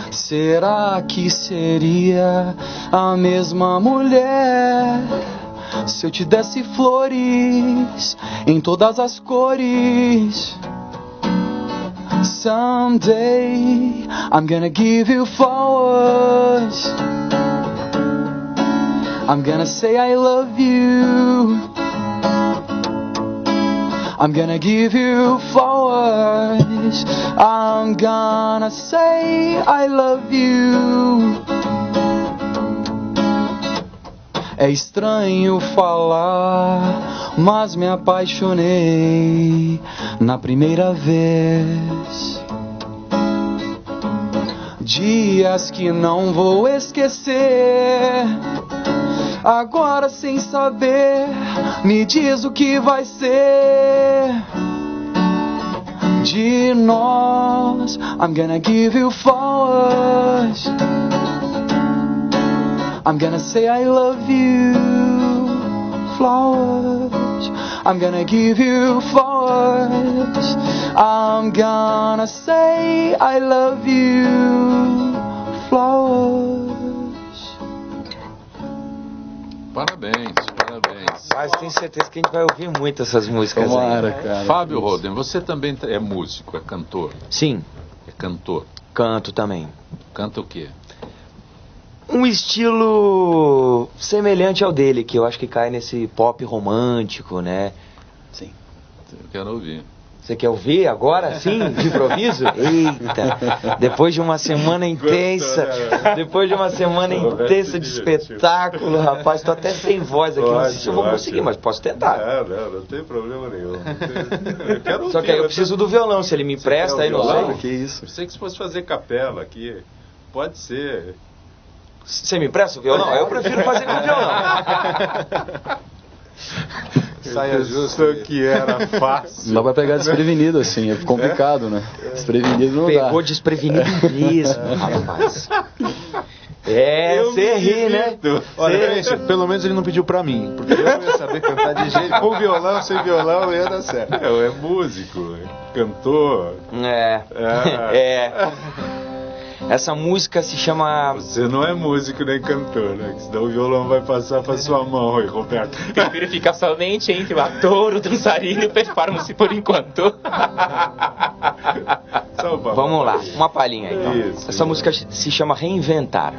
será que seria a mesma mulher se eu te desse flores em todas as cores? Someday I'm gonna give you flowers. I'm gonna say I love you. I'm gonna give you flowers. I'm gonna say I love you. É estranho falar, mas me apaixonei na primeira vez. Dias que não vou esquecer. Agora sem saber, me diz o que vai ser de nós. I'm gonna give you flowers. I'm gonna say I love you. Flowers. I'm gonna give you flowers. I'm gonna say I love you. Flowers. Parabéns, parabéns. Mas tenho certeza que a gente vai ouvir muito essas músicas. Tomara, cara. Fábio Roden, você também é músico, é cantor? Sim. É cantor? Canto também. Canta o quê? um estilo semelhante ao dele, que eu acho que cai nesse pop romântico, né? Sim. Eu quero ouvir. Você quer ouvir agora, sim, de improviso? Eita! Depois de uma semana intensa, de espetáculo, rapaz, tô até sem voz aqui, não sei se eu vou conseguir, mas posso tentar. Não tem problema nenhum. Eu quero ouvir. Só que aí eu preciso do violão, se ele me empresta aí, não sei. Que isso? Pensei que você fosse fazer capela aqui. Pode ser. Você me empresta o violão? Eu prefiro fazer com o violão. Saia justa que era fácil. Não dá pra pegar desprevenido assim, é complicado, né? Desprevenido não dá. Pegou desprevenido mesmo, rapaz. Você ri, né? Olha, pelo menos ele não pediu pra mim, porque eu ia saber cantar de jeito, com violão, sem violão, ia dar certo. É músico, cantor. Essa música se chama... Você não é músico nem cantor, né? Que senão o violão vai passar pra sua mão aí, Roberto. Prefiro ficar somente entre o ator, o dançarino e o performance por enquanto. Vamos lá, uma palhinha então. Isso, Essa música se chama Reinventar.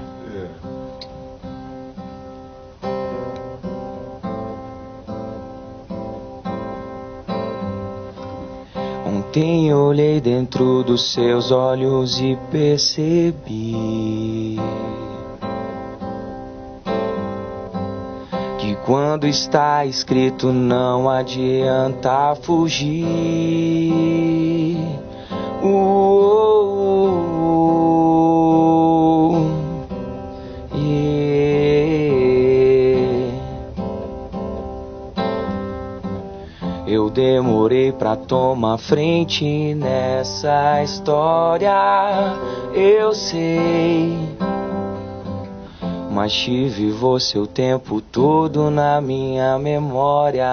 Ontem olhei dentro dos seus olhos e percebi que quando está escrito não adianta fugir. Eu demorei pra tomar frente nessa história, eu sei, mas tive você o tempo todo na minha memória.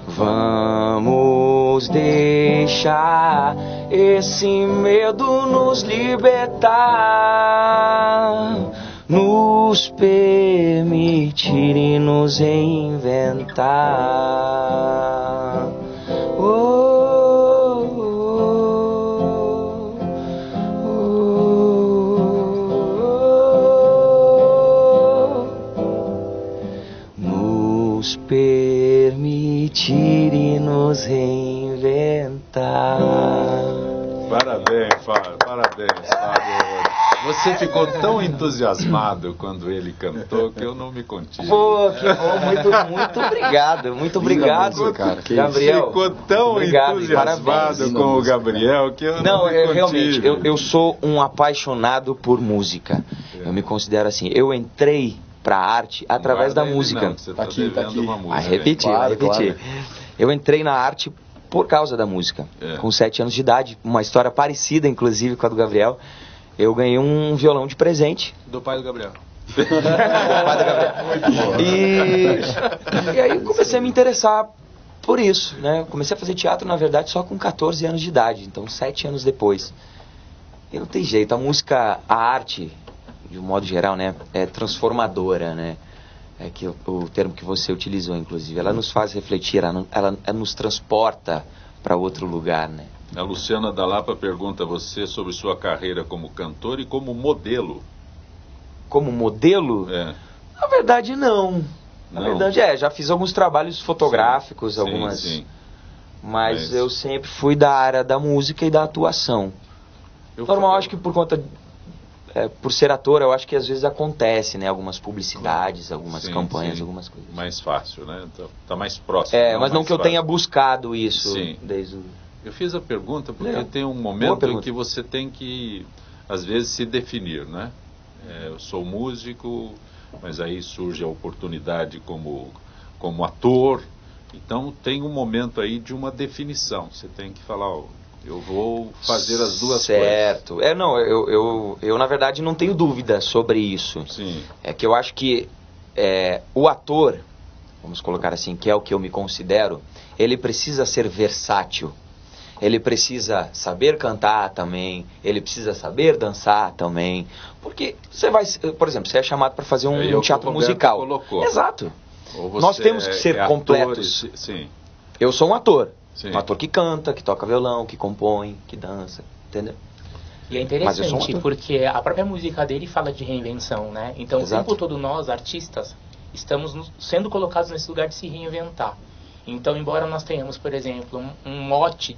Vamos deixar esse medo nos libertar, nos permitir e nos reinventar. Nos permitir e nos reinventar. Parabéns, Fábio. Parabéns, Fábio. Você ficou tão entusiasmado quando ele cantou que eu não me contive. Pô, que bom, muito obrigado, muito obrigado, cara. Gabriel. Ficou tão entusiasmado com o Gabriel que eu não me contive. Realmente, eu sou um apaixonado por música. Eu me considero assim, eu entrei pra arte através da música. Não, você tá devendo uma música. Repetir. Claro. Eu entrei na arte por causa da música. Com 7 anos de idade, uma história parecida, inclusive, com a do Gabriel. Eu ganhei um violão de presente. Do pai do Gabriel. Muito bom. E aí eu comecei a me interessar por isso, né? Eu comecei a fazer teatro, na verdade, só com 14 anos de idade. Então, 7 anos depois. E não tem jeito. A música, a arte, de um modo geral, né? É transformadora, né? É que o termo que você utilizou, inclusive. Ela nos faz refletir, ela nos transporta para outro lugar, né? A Luciana Dalapa pergunta a você sobre sua carreira como cantor e como modelo. Como modelo? Na verdade, não. Na verdade, já fiz alguns trabalhos fotográficos, sim. Mas eu sempre fui da área da música e da atuação. Normal, acho que por conta... por ser ator, eu acho que às vezes acontece, né? Algumas publicidades, algumas campanhas, algumas coisas. Mais fácil, né? Tá mais próximo. Mas não que eu tenha buscado isso desde o... Eu fiz a pergunta porque tem um momento em que você tem que, às vezes, se definir, né? Eu sou músico, mas aí surge a oportunidade como ator. Então, tem um momento aí de uma definição. Você tem que falar, eu vou fazer as duas coisas. Certo. Eu, na verdade, não tenho dúvida sobre isso. Sim. É que eu acho que o ator, vamos colocar assim, que é o que eu me considero, ele precisa ser versátil. Ele precisa saber cantar também, ele precisa saber dançar também. Porque você vai, por exemplo, você é chamado para fazer um teatro musical. Colocou. Exato. Nós temos que ser completos. Sim. Eu sou um ator. Sim. Um ator que canta, que toca violão, que compõe, que dança, entendeu? E é interessante porque a própria música dele fala de reinvenção, né? Então, o tempo todo nós, artistas, estamos sendo colocados nesse lugar de se reinventar. Então, embora nós tenhamos, por exemplo, um mote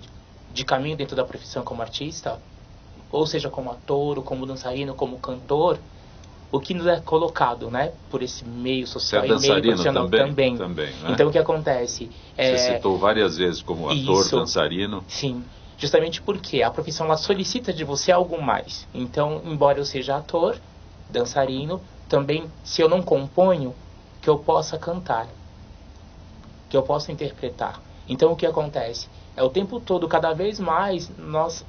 de caminho dentro da profissão como artista, ou seja, como ator, ou como dançarino, como cantor, o que nos é colocado, né, por esse meio social e meio profissional também. Né? Então, o que acontece? Você citou várias vezes como ator, dançarino. Sim, justamente porque a profissão ela solicita de você algo mais. Então, embora eu seja ator, dançarino, também, se eu não componho, que eu possa cantar, que eu possa interpretar. Então, o que acontece? É o tempo todo, cada vez mais, nós,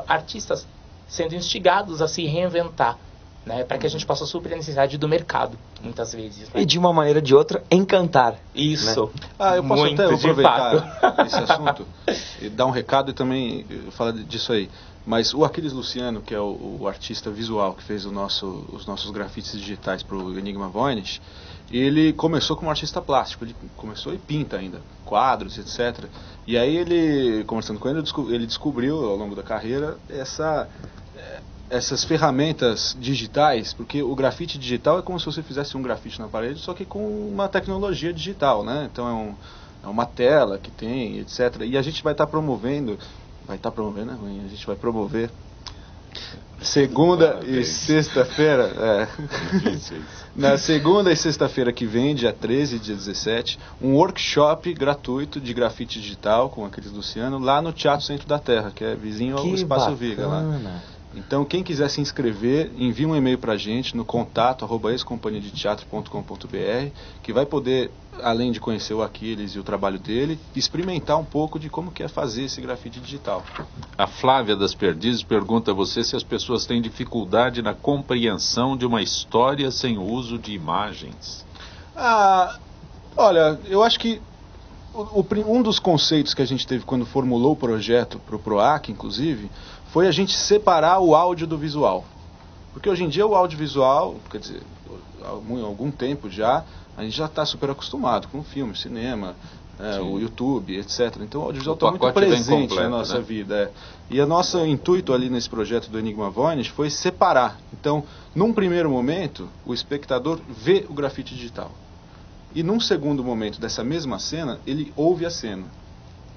artistas, sendo instigados a se reinventar, né, para que a gente possa suprir a necessidade do mercado, muitas vezes. Né? E de uma maneira ou de outra, encantar. Isso. Né? Eu posso até aproveitar esse assunto e dar um recado e também falar disso aí. Mas o Aquiles Luciano, que é o artista visual que fez os nossos grafites digitais para o Enigma Voynich, ele começou como artista plástico, ele começou e pinta ainda, quadros, etc. E aí ele, conversando com ele, ele descobriu ao longo da carreira essas ferramentas digitais, porque o grafite digital é como se você fizesse um grafite na parede, só que com uma tecnologia digital, né? Então é uma tela que tem, etc. E a gente vai estar promovendo, né? A gente vai promover segunda e sexta-feira, na segunda e sexta-feira que vem, dia 13 e dia 17, um workshop gratuito de grafite digital com aqueles Luciano, lá no Teatro Centro da Terra, que é vizinho ao Espaço Viga lá. Então, quem quiser se inscrever, envie um e-mail para a gente no contato@excompanhiadeteatro.com.br, que vai poder, além de conhecer o Aquiles e o trabalho dele, experimentar um pouco de como que é fazer esse grafite digital. A Flávia das Perdizes pergunta a você se as pessoas têm dificuldade na compreensão de uma história sem o uso de imagens. Olha, eu acho que um dos conceitos que a gente teve quando formulou o projeto para o PROAC, inclusive, foi a gente separar o áudio do visual. Porque hoje em dia o audiovisual, quer dizer, há algum tempo já, a gente já está super acostumado com o filme, cinema, o YouTube, etc. Então o audiovisual está muito presente na nossa vida. E o nosso intuito ali nesse projeto do Enigma Voynich foi separar. Então, num primeiro momento, o espectador vê o grafite digital. E num segundo momento dessa mesma cena, ele ouve a cena.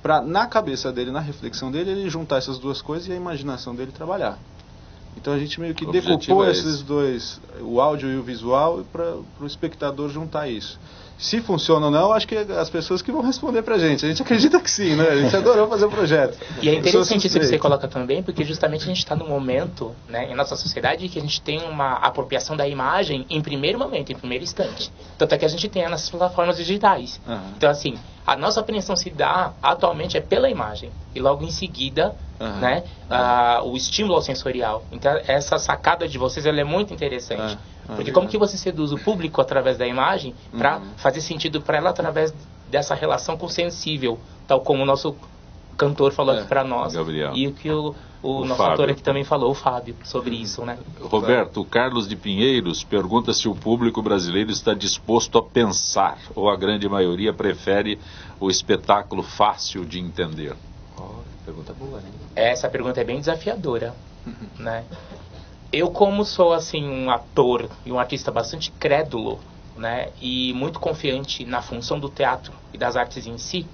Para, na cabeça dele, na reflexão dele, ele juntar essas duas coisas e a imaginação dele trabalhar. Então a gente meio que decupou esses dois, o áudio e o visual, para o espectador juntar isso. Se funciona ou não, acho que as pessoas que vão responder pra gente. A gente acredita que sim, né? A gente adorou fazer o projeto. E é interessante isso que você coloca também, porque justamente a gente está num momento, né, em nossa sociedade, que a gente tem uma apropriação da imagem em primeiro momento, em primeiro instante. Tanto é que a gente tem nas plataformas digitais. Então, assim, a nossa apreensão se dá atualmente é pela imagem. E logo em seguida, né, o estímulo ao sensorial. Então, essa sacada de vocês, ela é muito interessante. Porque como que você seduz o público através da imagem para fazer sentido para ela através dessa relação com o sensível, tal como o nosso cantor falou aqui para nós. Gabriel. E o que o nosso ator aqui também falou, o Fábio, sobre isso, né? Roberto, o Carlos de Pinheiros pergunta se o público brasileiro está disposto a pensar, ou a grande maioria prefere o espetáculo fácil de entender. Pergunta boa, né? Essa pergunta é bem desafiadora, né? Eu, como sou, assim, um ator e um artista bastante crédulo, né, e muito confiante na função do teatro e das artes em si,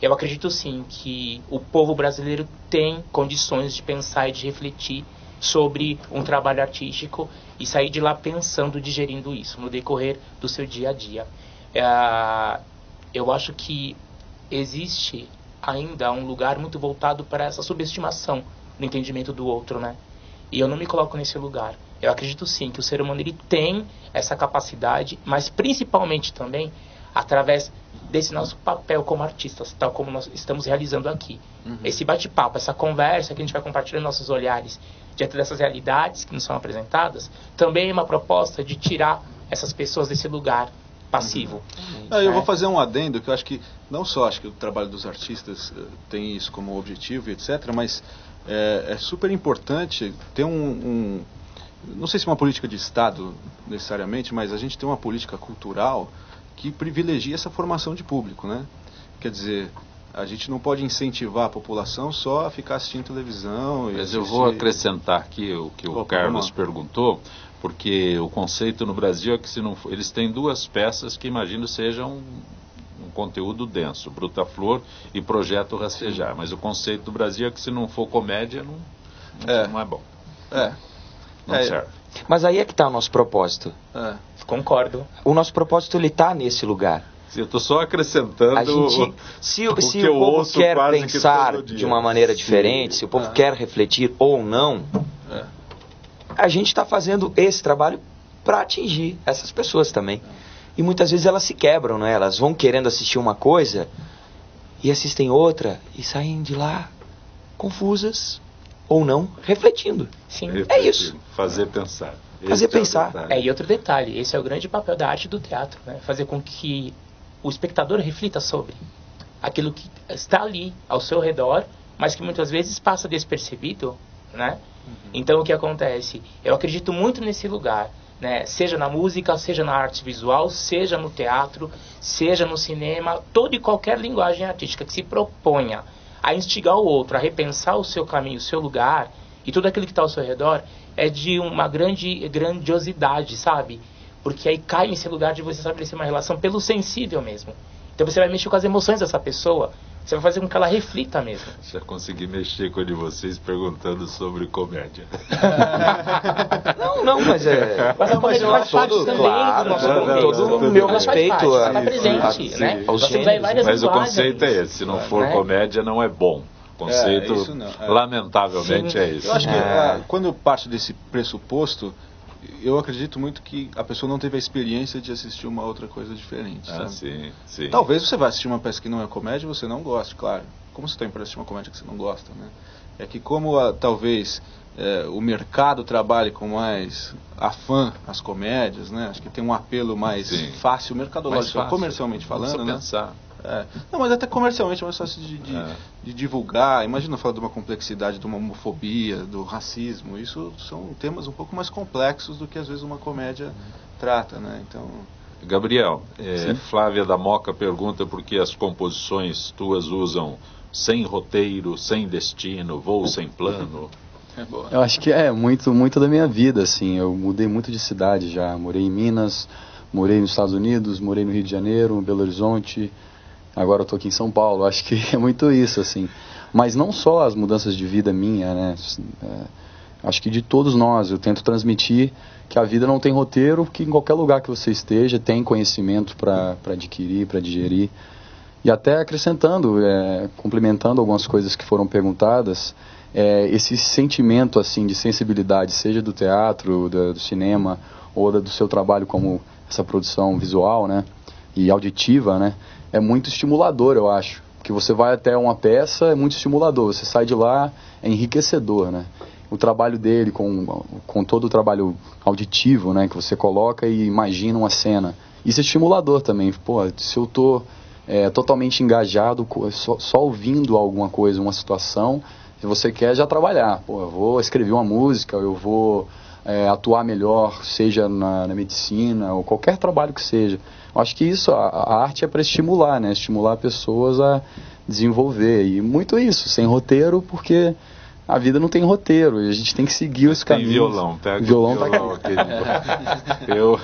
eu acredito, sim, que o povo brasileiro tem condições de pensar e de refletir sobre um trabalho artístico e sair de lá pensando, digerindo isso no decorrer do seu dia a dia. Eu acho que existe ainda um lugar muito voltado para essa subestimação no entendimento do outro, né? E eu não me coloco nesse lugar. Eu acredito sim que o ser humano ele tem essa capacidade, mas principalmente também através desse nosso papel como artistas, tal como nós estamos realizando aqui. Esse bate-papo, essa conversa que a gente vai compartilhando nossos olhares diante dessas realidades que nos são apresentadas, também é uma proposta de tirar essas pessoas desse lugar passivo. Eu vou fazer um adendo, que eu acho que não só acho que o trabalho dos artistas tem isso como objetivo, etc., mas é super importante ter não sei se uma política de Estado necessariamente, mas a gente tem uma política cultural que privilegia essa formação de público, né? Quer dizer, A gente não pode incentivar a população só a ficar assistindo televisão. Mas eu vou acrescentar aqui o que o Carlos perguntou, porque o conceito no Brasil é que se não for, eles têm 2 peças que imagino sejam um conteúdo denso, Bruta Flor e Projeto Rastejar. Mas o conceito do Brasil é que se não for comédia, não é bom. Não serve. Mas aí é que está o nosso propósito. Concordo. O nosso propósito, ele está nesse lugar. Eu estou só acrescentando se o povo quer pensar de uma maneira diferente, se o povo quer refletir ou não, a gente está fazendo esse trabalho para atingir essas pessoas também. E muitas vezes elas se quebram, né? Elas vão querendo assistir uma coisa e assistem outra e saem de lá confusas ou não, refletindo. Sim, é isso. Fazer pensar. Fazer pensar. E outro detalhe, esse é o grande papel da arte do teatro, né? Fazer com que o espectador reflita sobre aquilo que está ali ao seu redor, mas que muitas vezes passa despercebido, né? Então o que acontece? Eu acredito muito nesse lugar, né? Seja na música, seja na arte visual, seja no teatro, seja no cinema, toda e qualquer linguagem artística que se proponha a instigar o outro, a repensar o seu caminho, o seu lugar e tudo aquilo que está ao seu redor, é de uma grandiosidade, sabe? Porque aí cai nesse lugar de você estabelecer uma relação pelo sensível mesmo. Então você vai mexer com as emoções dessa pessoa, você vai fazer com que ela reflita mesmo. Já consegui mexer com o de vocês perguntando sobre comédia. Não, mas é... Mas a comédia faz parte também do nosso todo o meu respeito. Ela está presente, né? Mas o conceito é esse, se não for comédia não é bom. O conceito, lamentavelmente, é isso. Eu acho que quando eu parto desse pressuposto, eu acredito muito que a pessoa não teve a experiência de assistir uma outra coisa diferente. Sim. Talvez você vá assistir uma peça que não é comédia e você não goste, claro. Como você tem para assistir uma comédia que você não gosta, né? É que como talvez o mercado trabalhe com mais afã as comédias, né? Acho que tem um apelo mais fácil, mercadológico, comercialmente falando, né? Pensar. Não, mas até comercialmente é mais fácil de divulgar. Imagina falar de uma complexidade, de uma homofobia, do racismo. Isso são temas um pouco mais complexos do que às vezes uma comédia trata, né? Então... Gabriel, Flávia da Moca pergunta por que as composições tuas usam sem roteiro, sem destino, voo sem plano. Eu acho que muito da minha vida, assim. Eu mudei muito de cidade já. Morei em Minas, morei nos Estados Unidos, morei no Rio de Janeiro, em Belo Horizonte. Agora eu tô aqui em São Paulo. Acho que é muito isso, assim. Mas não só as mudanças de vida minha, né? Acho que de todos nós. Eu tento transmitir que a vida não tem roteiro, que em qualquer lugar que você esteja tem conhecimento para adquirir, para digerir. E até acrescentando, complementando algumas coisas que foram perguntadas, esse sentimento assim de sensibilidade, seja do teatro, do cinema, ou do seu trabalho como essa produção visual, né? E auditiva, né? É muito estimulador, eu acho. Que você vai até uma peça, é muito estimulador. Você sai de lá, é enriquecedor, né? O trabalho dele com todo o trabalho auditivo, né? Que você coloca e imagina uma cena. Isso é estimulador também. Pô, se eu tô totalmente engajado, só ouvindo alguma coisa, uma situação, se você quer já trabalhar. Pô, eu vou escrever uma música, eu vou atuar melhor, seja na medicina ou qualquer trabalho que seja. Eu acho que isso, a arte é para estimular, né? Estimular pessoas a desenvolver. E muito isso, sem roteiro, porque a vida não tem roteiro. E a gente tem que seguir os caminhos. Tem violão, pega o violão aqui. Eu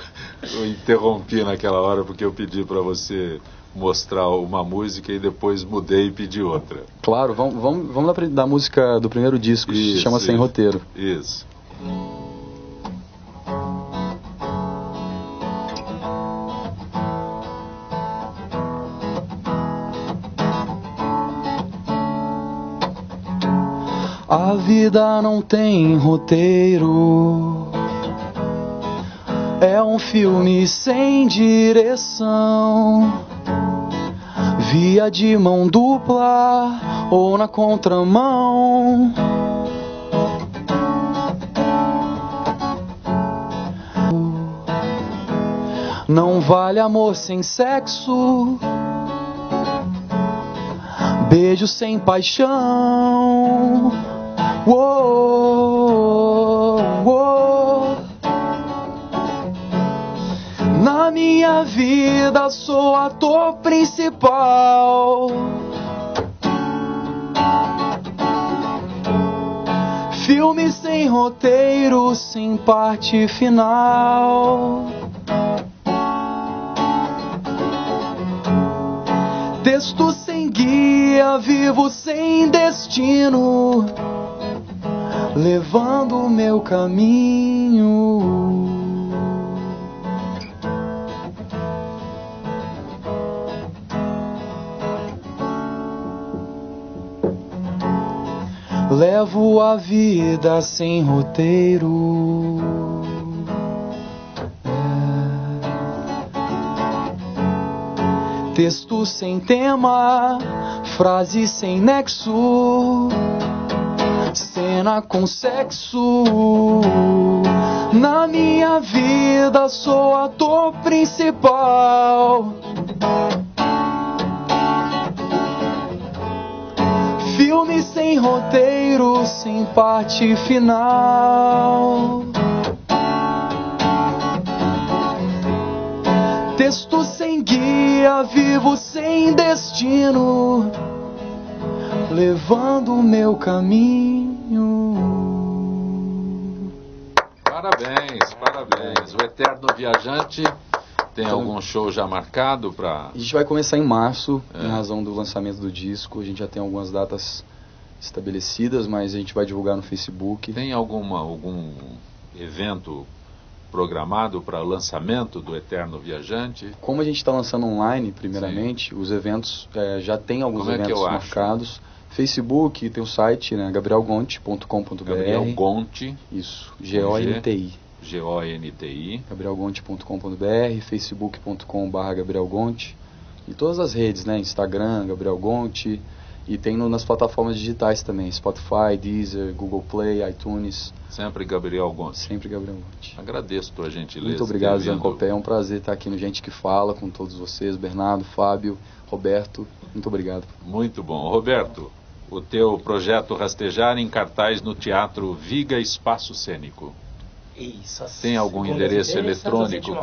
interrompi naquela hora porque eu pedi para você mostrar uma música e depois mudei e pedi outra. Claro, vamos da música do primeiro disco, que se chama Sem Roteiro. Isso. A vida não tem roteiro, é um filme sem direção, via de mão dupla ou na contramão. Não vale amor sem sexo, beijo sem paixão. Na minha vida sou ator principal, Filme sem roteiro, sem parte final. Texto sem guia, vivo sem destino, levando o meu caminho. Levo a vida sem roteiro. Texto sem tema, frase sem nexo, cena com sexo. Na minha vida sou ator principal. Filme sem roteiro, sem parte final. Texto sem guia, vivo sem destino, levando o meu caminho. Parabéns, parabéns. O Eterno Viajante tem algum show já marcado para... A gente vai começar em março, em razão do lançamento do disco. A gente já tem algumas datas estabelecidas, mas a gente vai divulgar no Facebook. Tem algum evento programado para lançamento do Eterno Viajante? Como a gente está lançando online, primeiramente, sim, os eventos, já tem alguns eventos marcados. Facebook, tem o site, né, gabrielgonti.com.br. Gabriel Gonti. Isso, G-O-N-T-I. G-O-N-T-I. gabrielgonti.com.br, facebook.com.br gabrielgonti. E todas as redes, né, Instagram, Gabriel Gonti. E tem nas plataformas digitais também, Spotify, Deezer, Google Play, iTunes. Sempre Gabriel Gonti. Sempre Gabriel Gonti. Agradeço a tua gentileza. Muito obrigado, Zancopé. É um prazer estar aqui no Gente que Fala com todos vocês, Bernardo, Fábio, Roberto. Muito obrigado. Muito bom. Roberto, o teu projeto Rastejar em cartaz no Teatro Viga Espaço Cênico. Isso. Tem algum endereço eletrônico?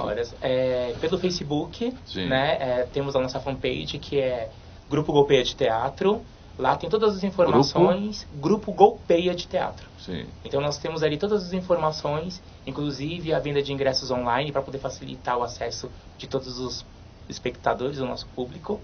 Pelo Facebook, né, temos a nossa fanpage, que é Grupo Golpeia de Teatro. Lá tem todas as informações. Grupo Golpeia de Teatro. Sim. Então nós temos ali todas as informações, inclusive a venda de ingressos online, para poder facilitar o acesso de todos os espectadores, do nosso público.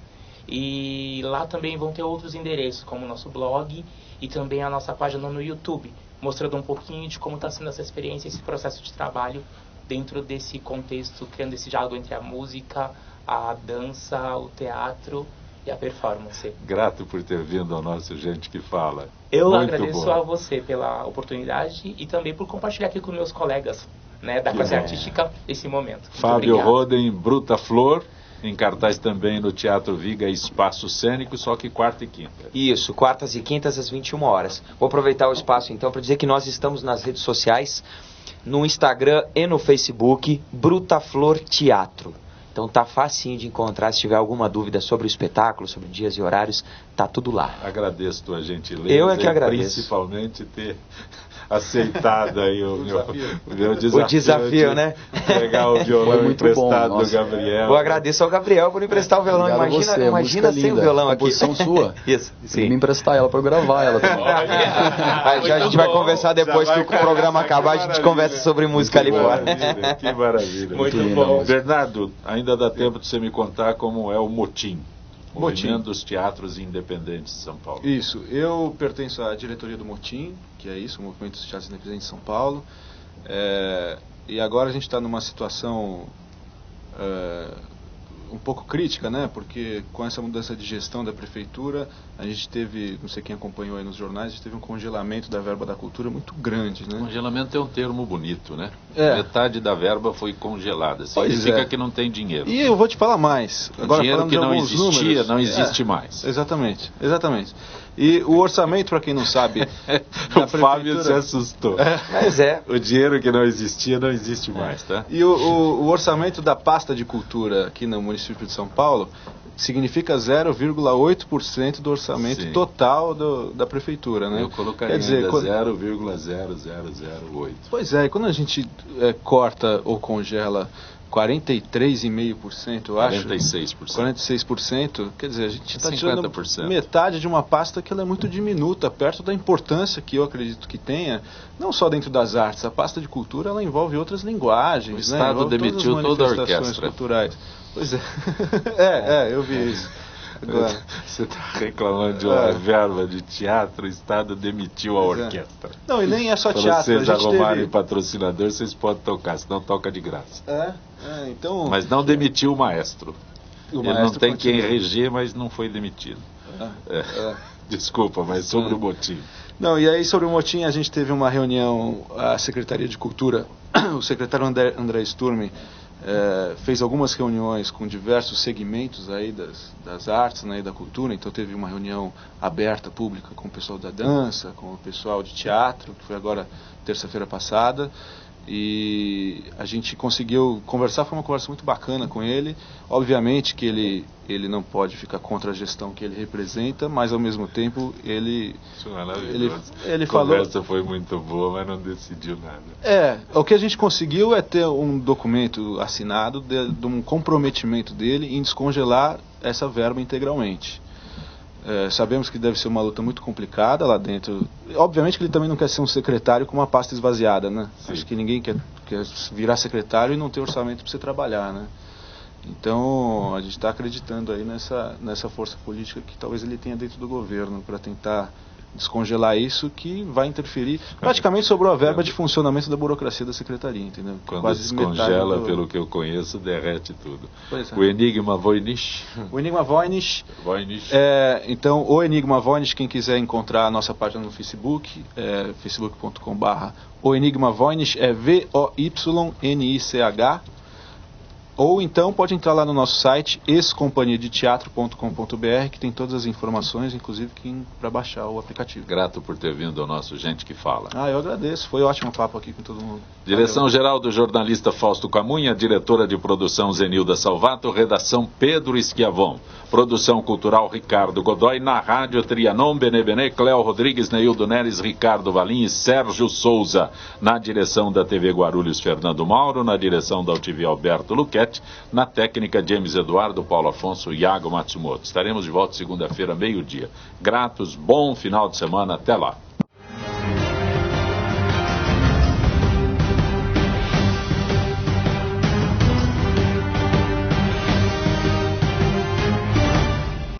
E lá também vão ter outros endereços, como o nosso blog e também a nossa página no YouTube, mostrando um pouquinho de como está sendo essa experiência, esse processo de trabalho dentro desse contexto, criando esse diálogo entre a música, a dança, o teatro e a performance. Grato por ter vindo ao nosso Gente que Fala. Eu muito agradeço a você pela oportunidade e também por compartilhar aqui com meus colegas, né, da classe artística esse momento. Fábio Roden, Bruta Flor, em cartaz também no Teatro Viga Espaço Cênico, só que quarta e quinta. Isso, quartas e quintas às 21 horas. Vou aproveitar o espaço então para dizer que nós estamos nas redes sociais, no Instagram e no Facebook, Bruta Flor Teatro. Então tá facinho de encontrar. Se tiver alguma dúvida sobre o espetáculo, sobre dias e horários, tá tudo lá. Agradeço tua gentileza. Eu é que agradeço. Principalmente ter aceitado aí o meu desafio. O desafio, né? Pegar o violão emprestado do Gabriel. Eu agradeço ao Gabriel por emprestar o violão. Imagina sem o violão aqui. Composição sua. Isso, sim. Me emprestar ela para eu gravar ela também. Já a gente vai conversar depois que o programa acabar, a gente conversa sobre música ali fora. Que maravilha. Muito bom. Bernardo, ainda dá tempo de você me contar como é o Motim. Movimento dos Teatros Independentes de São Paulo. Isso, eu pertenço à diretoria do Motim, que é isso, o Movimento dos Teatros Independentes de São Paulo. E agora a gente está numa situação um pouco crítica, né? Porque com essa mudança de gestão da prefeitura, a gente teve, não sei quem acompanhou aí nos jornais, a gente teve um congelamento da verba da cultura muito grande, né? Congelamento é um termo bonito, né? Metade da verba foi congelada, significa que não tem dinheiro. E eu vou te falar mais. Agora, dinheiro que não existia, números, não existe mais. Exatamente, exatamente. E o orçamento, para quem não sabe... O Fábio se assustou. Mas o dinheiro que não existia não existe mais, tá? E o orçamento da pasta de cultura aqui no município de São Paulo significa 0,8% do orçamento total da prefeitura, né? Eu colocaria ainda 0,0008. Pois é, e quando a gente corta ou congela 43,5%, eu acho. 46%. 46%. Quer dizer, a gente está tirando metade de uma pasta que ela é muito diminuta, perto da importância que eu acredito que tenha, não só dentro das artes. A pasta de cultura, ela envolve outras linguagens. O Estado demitiu toda a orquestra. Culturais. Pois é. Eu vi isso. Agora. Você está reclamando de uma verba de teatro, o Estado demitiu a orquestra. Não, e nem é só teatro. Se vocês arrumarem patrocinador, vocês podem tocar, senão toca de graça. Então... Mas não demitiu o maestro. Ele não tem quem reger, mas não foi demitido. Desculpa, mas sobre o motim. Não, e aí sobre o motim a gente teve uma reunião, a Secretaria de Cultura, o secretário André Sturme, fez algumas reuniões com diversos segmentos aí das artes, né, e da cultura. Então teve uma reunião aberta, pública, com o pessoal da dança, com o pessoal de teatro, que foi agora terça-feira passada, e a gente conseguiu conversar. Foi uma conversa muito bacana com ele. Obviamente que ele não pode ficar contra a gestão que ele representa, mas ao mesmo tempo ele falou... A conversa foi muito boa, mas não decidiu nada. O que a gente conseguiu é ter um documento assinado de um comprometimento dele em descongelar essa verba integralmente. Sabemos que deve ser uma luta muito complicada lá dentro. Obviamente que ele também não quer ser um secretário com uma pasta esvaziada, né? Sim. Acho que ninguém quer virar secretário e não ter orçamento para você trabalhar, né? Então a gente está acreditando aí nessa força política que talvez ele tenha dentro do governo para tentar descongelar isso, que vai interferir. Praticamente sobrou a verba de funcionamento da burocracia da secretaria, entendeu? Quando quase descongela, pelo que eu conheço, derrete tudo. O Enigma Voynich. O Enigma Voynich. Então, o Enigma Voynich, quem quiser encontrar a nossa página no Facebook, facebook.com/. O Enigma Voynich é Voynich. Ou então pode entrar lá no nosso site, excompanhiadeteatro.com.br, que tem todas as informações, inclusive para baixar o aplicativo. Grato por ter vindo ao nosso Gente que Fala. Eu agradeço, foi ótimo papo aqui com todo mundo. Direção-geral do jornalista Fausto Camunha, diretora de produção Zenilda Salvato, redação Pedro Schiavon, produção cultural Ricardo Godoy, na rádio Trianon, Benebene, Cléo Rodrigues, Neildo Neres, Ricardo Valim e Sérgio Souza, na direção da TV Guarulhos Fernando Mauro, na direção da UTV Alberto Luquete, na técnica James Eduardo, Paulo Afonso e Iago Matsumoto. Estaremos de volta segunda-feira, meio-dia. Gratos, bom final de semana, até lá.